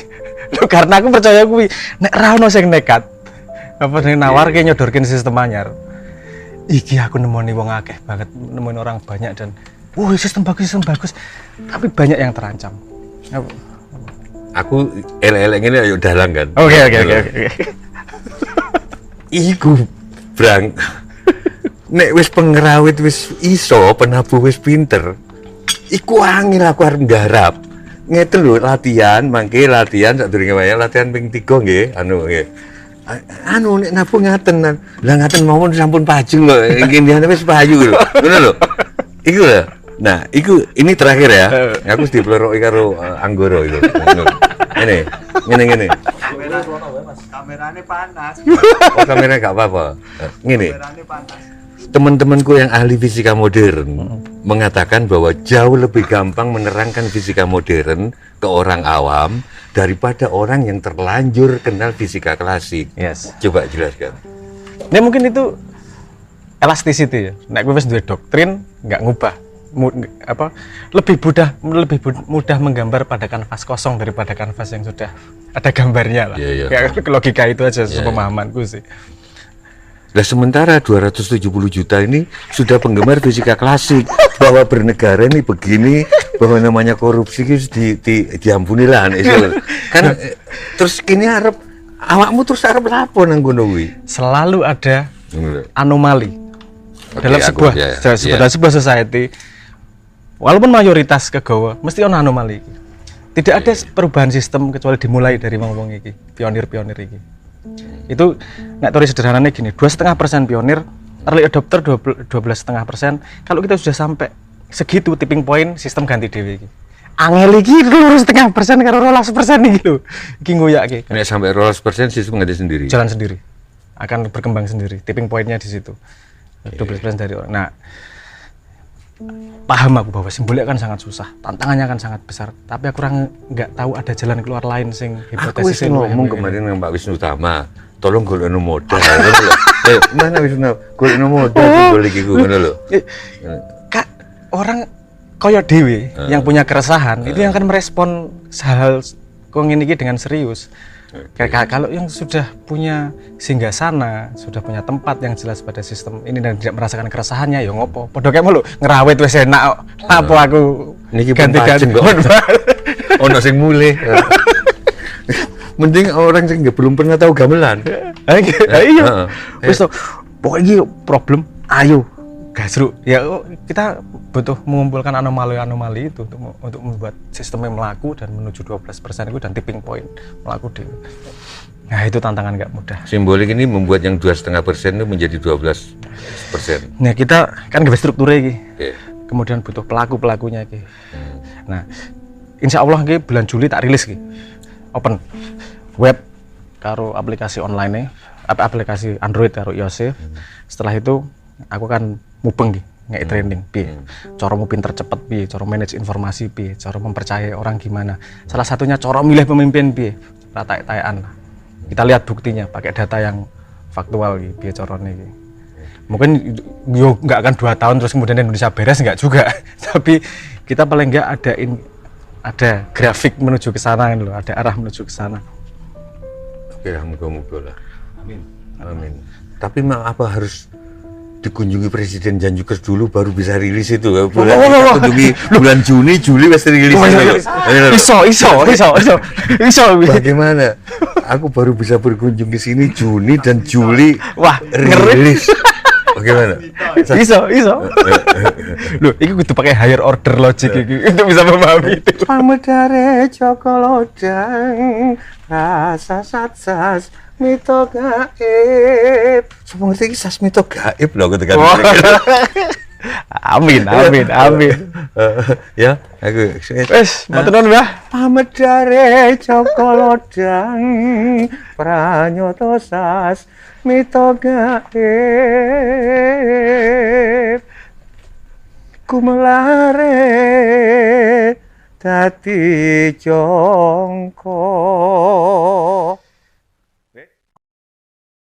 Karena aku percaya kuwi nek ra ono sing nekat apa ning nawarke nyodorkin sistem anyar. Iki aku nemoni wong akeh banget, nemuin orang banyak dan sistem bagus. Tapi banyak yang terancam. Aku elek-elek ngene ayo dalang kan. Oke. Iku brang. Nek wis pengerawit wis iso, penabuh wis pinter. Iku angel aku arep nggarap. Ngeten lho latihan, mangke latihan sadurunge wayah latihan ping 3 nggih, nggih. Nek nabuh ngaten. Lah ngaten mawon sampun pajeng lho. Ngendihane wis payu lho. Ngono lho. Iku lho. Nah, ini terakhir ya. Aku dipleroki karo Anggoro itu. Ngene. Kameranya panas. Oh, kameranya gak apa-apa. Ngene. Teman-temanku yang ahli fisika modern mengatakan bahwa jauh lebih gampang menerangkan fisika modern ke orang awam daripada orang yang terlanjur kenal fisika klasik. Yes. Coba jelaskan. Ini mungkin itu elasticity ya. Nek kowe wis duwe doktrin nggak ngubah. Lebih mudah menggambar pada kanvas kosong daripada kanvas yang sudah ada gambarnya lah. Yeah. Logika itu aja sepemahamanku sih. Nah, sementara 270 juta ini sudah penggemar fisika klasik bahwa bernegara ini begini, bahwa namanya korupsi diampuni lah kan. Terus kini awakmu terus arep lapo nang ngono kuwi. Selalu ada anomali dalam sebuah society. Walaupun mayoritas kegawa, mesti ono anomali. Tidak ada perubahan sistem kecuali dimulai dari wong-wong iki, pionir-pionir iki. Itu nek teori sederhananya gini, 2,5% pionir, early adopter 12,5%. Kalau kita sudah sampai segitu tipping point, sistem ganti dhewe iki. Angel iki 2,5% karo 12% iki lho. Iki ngoyake. Nek sampai 12% sistem ganti sendiri. Jalan sendiri. Akan berkembang sendiri. Tipping point-nya di situ. 12% dari orang. Nah, paham aku bahwa simbolnya kan sangat susah, tantangannya kan sangat besar, tapi aku nggak tahu ada jalan keluar lain sing hipotesis. Aku ngomong kemarin dengan Pak Wisnu Tama, tolong golekno modal. Mana Wisnu? Golekno modal golek iku ngono lho. Kak, orang kaya dhewe yang punya keresahan itu yang akan merespon hal-hal kok ngene iki dengan serius. Kalau yang sudah punya singgasana, sudah punya tempat yang jelas pada sistem ini dan tidak merasakan keresahannya, ya ngopo. Padha kayak mulu ngerawit wis enak. Apa aku Niki ganti-ganti kok. Ono sing mulih. Mending orang sing belum pernah tahu gamelan. Iya. Wis to, pokoknya iki problem, ayo gasruk. Ya kita butuh mengumpulkan anomali-anomali itu untuk membuat sistemnya melaku dan menuju 12% itu dan tipping point melaku di. Nah itu tantangan nggak mudah. Simbolik ini membuat yang 2,5% itu menjadi 12%. Nah kita kan gawe strukturnya iki. Oke. Kemudian butuh pelakunya iki. Nah, insya Allah iki bulan Juli tak rilis iki. Open web karo aplikasi online aplikasi Android karo iOS. Setelah itu aku kan mubeng ngek training piye. Cara mau pinter cepet piye, cara manage informasi piye, cara mempercayai orang gimana. Salah satunya cara milih pemimpin piye. Tayak-tayakan. Kita lihat buktinya pakai data yang faktual iki piye carane iki. Mungkin yo nggak akan 2 tahun terus kemudian Indonesia beres, nggak juga. Tapi kita paling nggak ada grafik menuju ke sana kan loh, ada arah menuju ke sana. Oke, moga-moga lah. Amin. Tapi apa harus dikunjungi Presiden Janjukers dulu baru bisa rilis itu? Kunjungi bulan Juni, Juli pasti rilis. Iso. Bagaimana? Aku baru bisa berkunjung ke sini Juni dan Juli. Wah, rilis. Bagaimana? Iso. Loh, ini kudu pakai higher order logic iki untuk bisa memahami itu. Pamedare cokolodang rasa sas mito gaib. Semua ngerti iki sas mito gaib loh ketika. Amin. Ya, aku wes, matur nuwun ya. Pamedare cokolodang pranyoto sas mito gaib. Kumelare dadi jongkok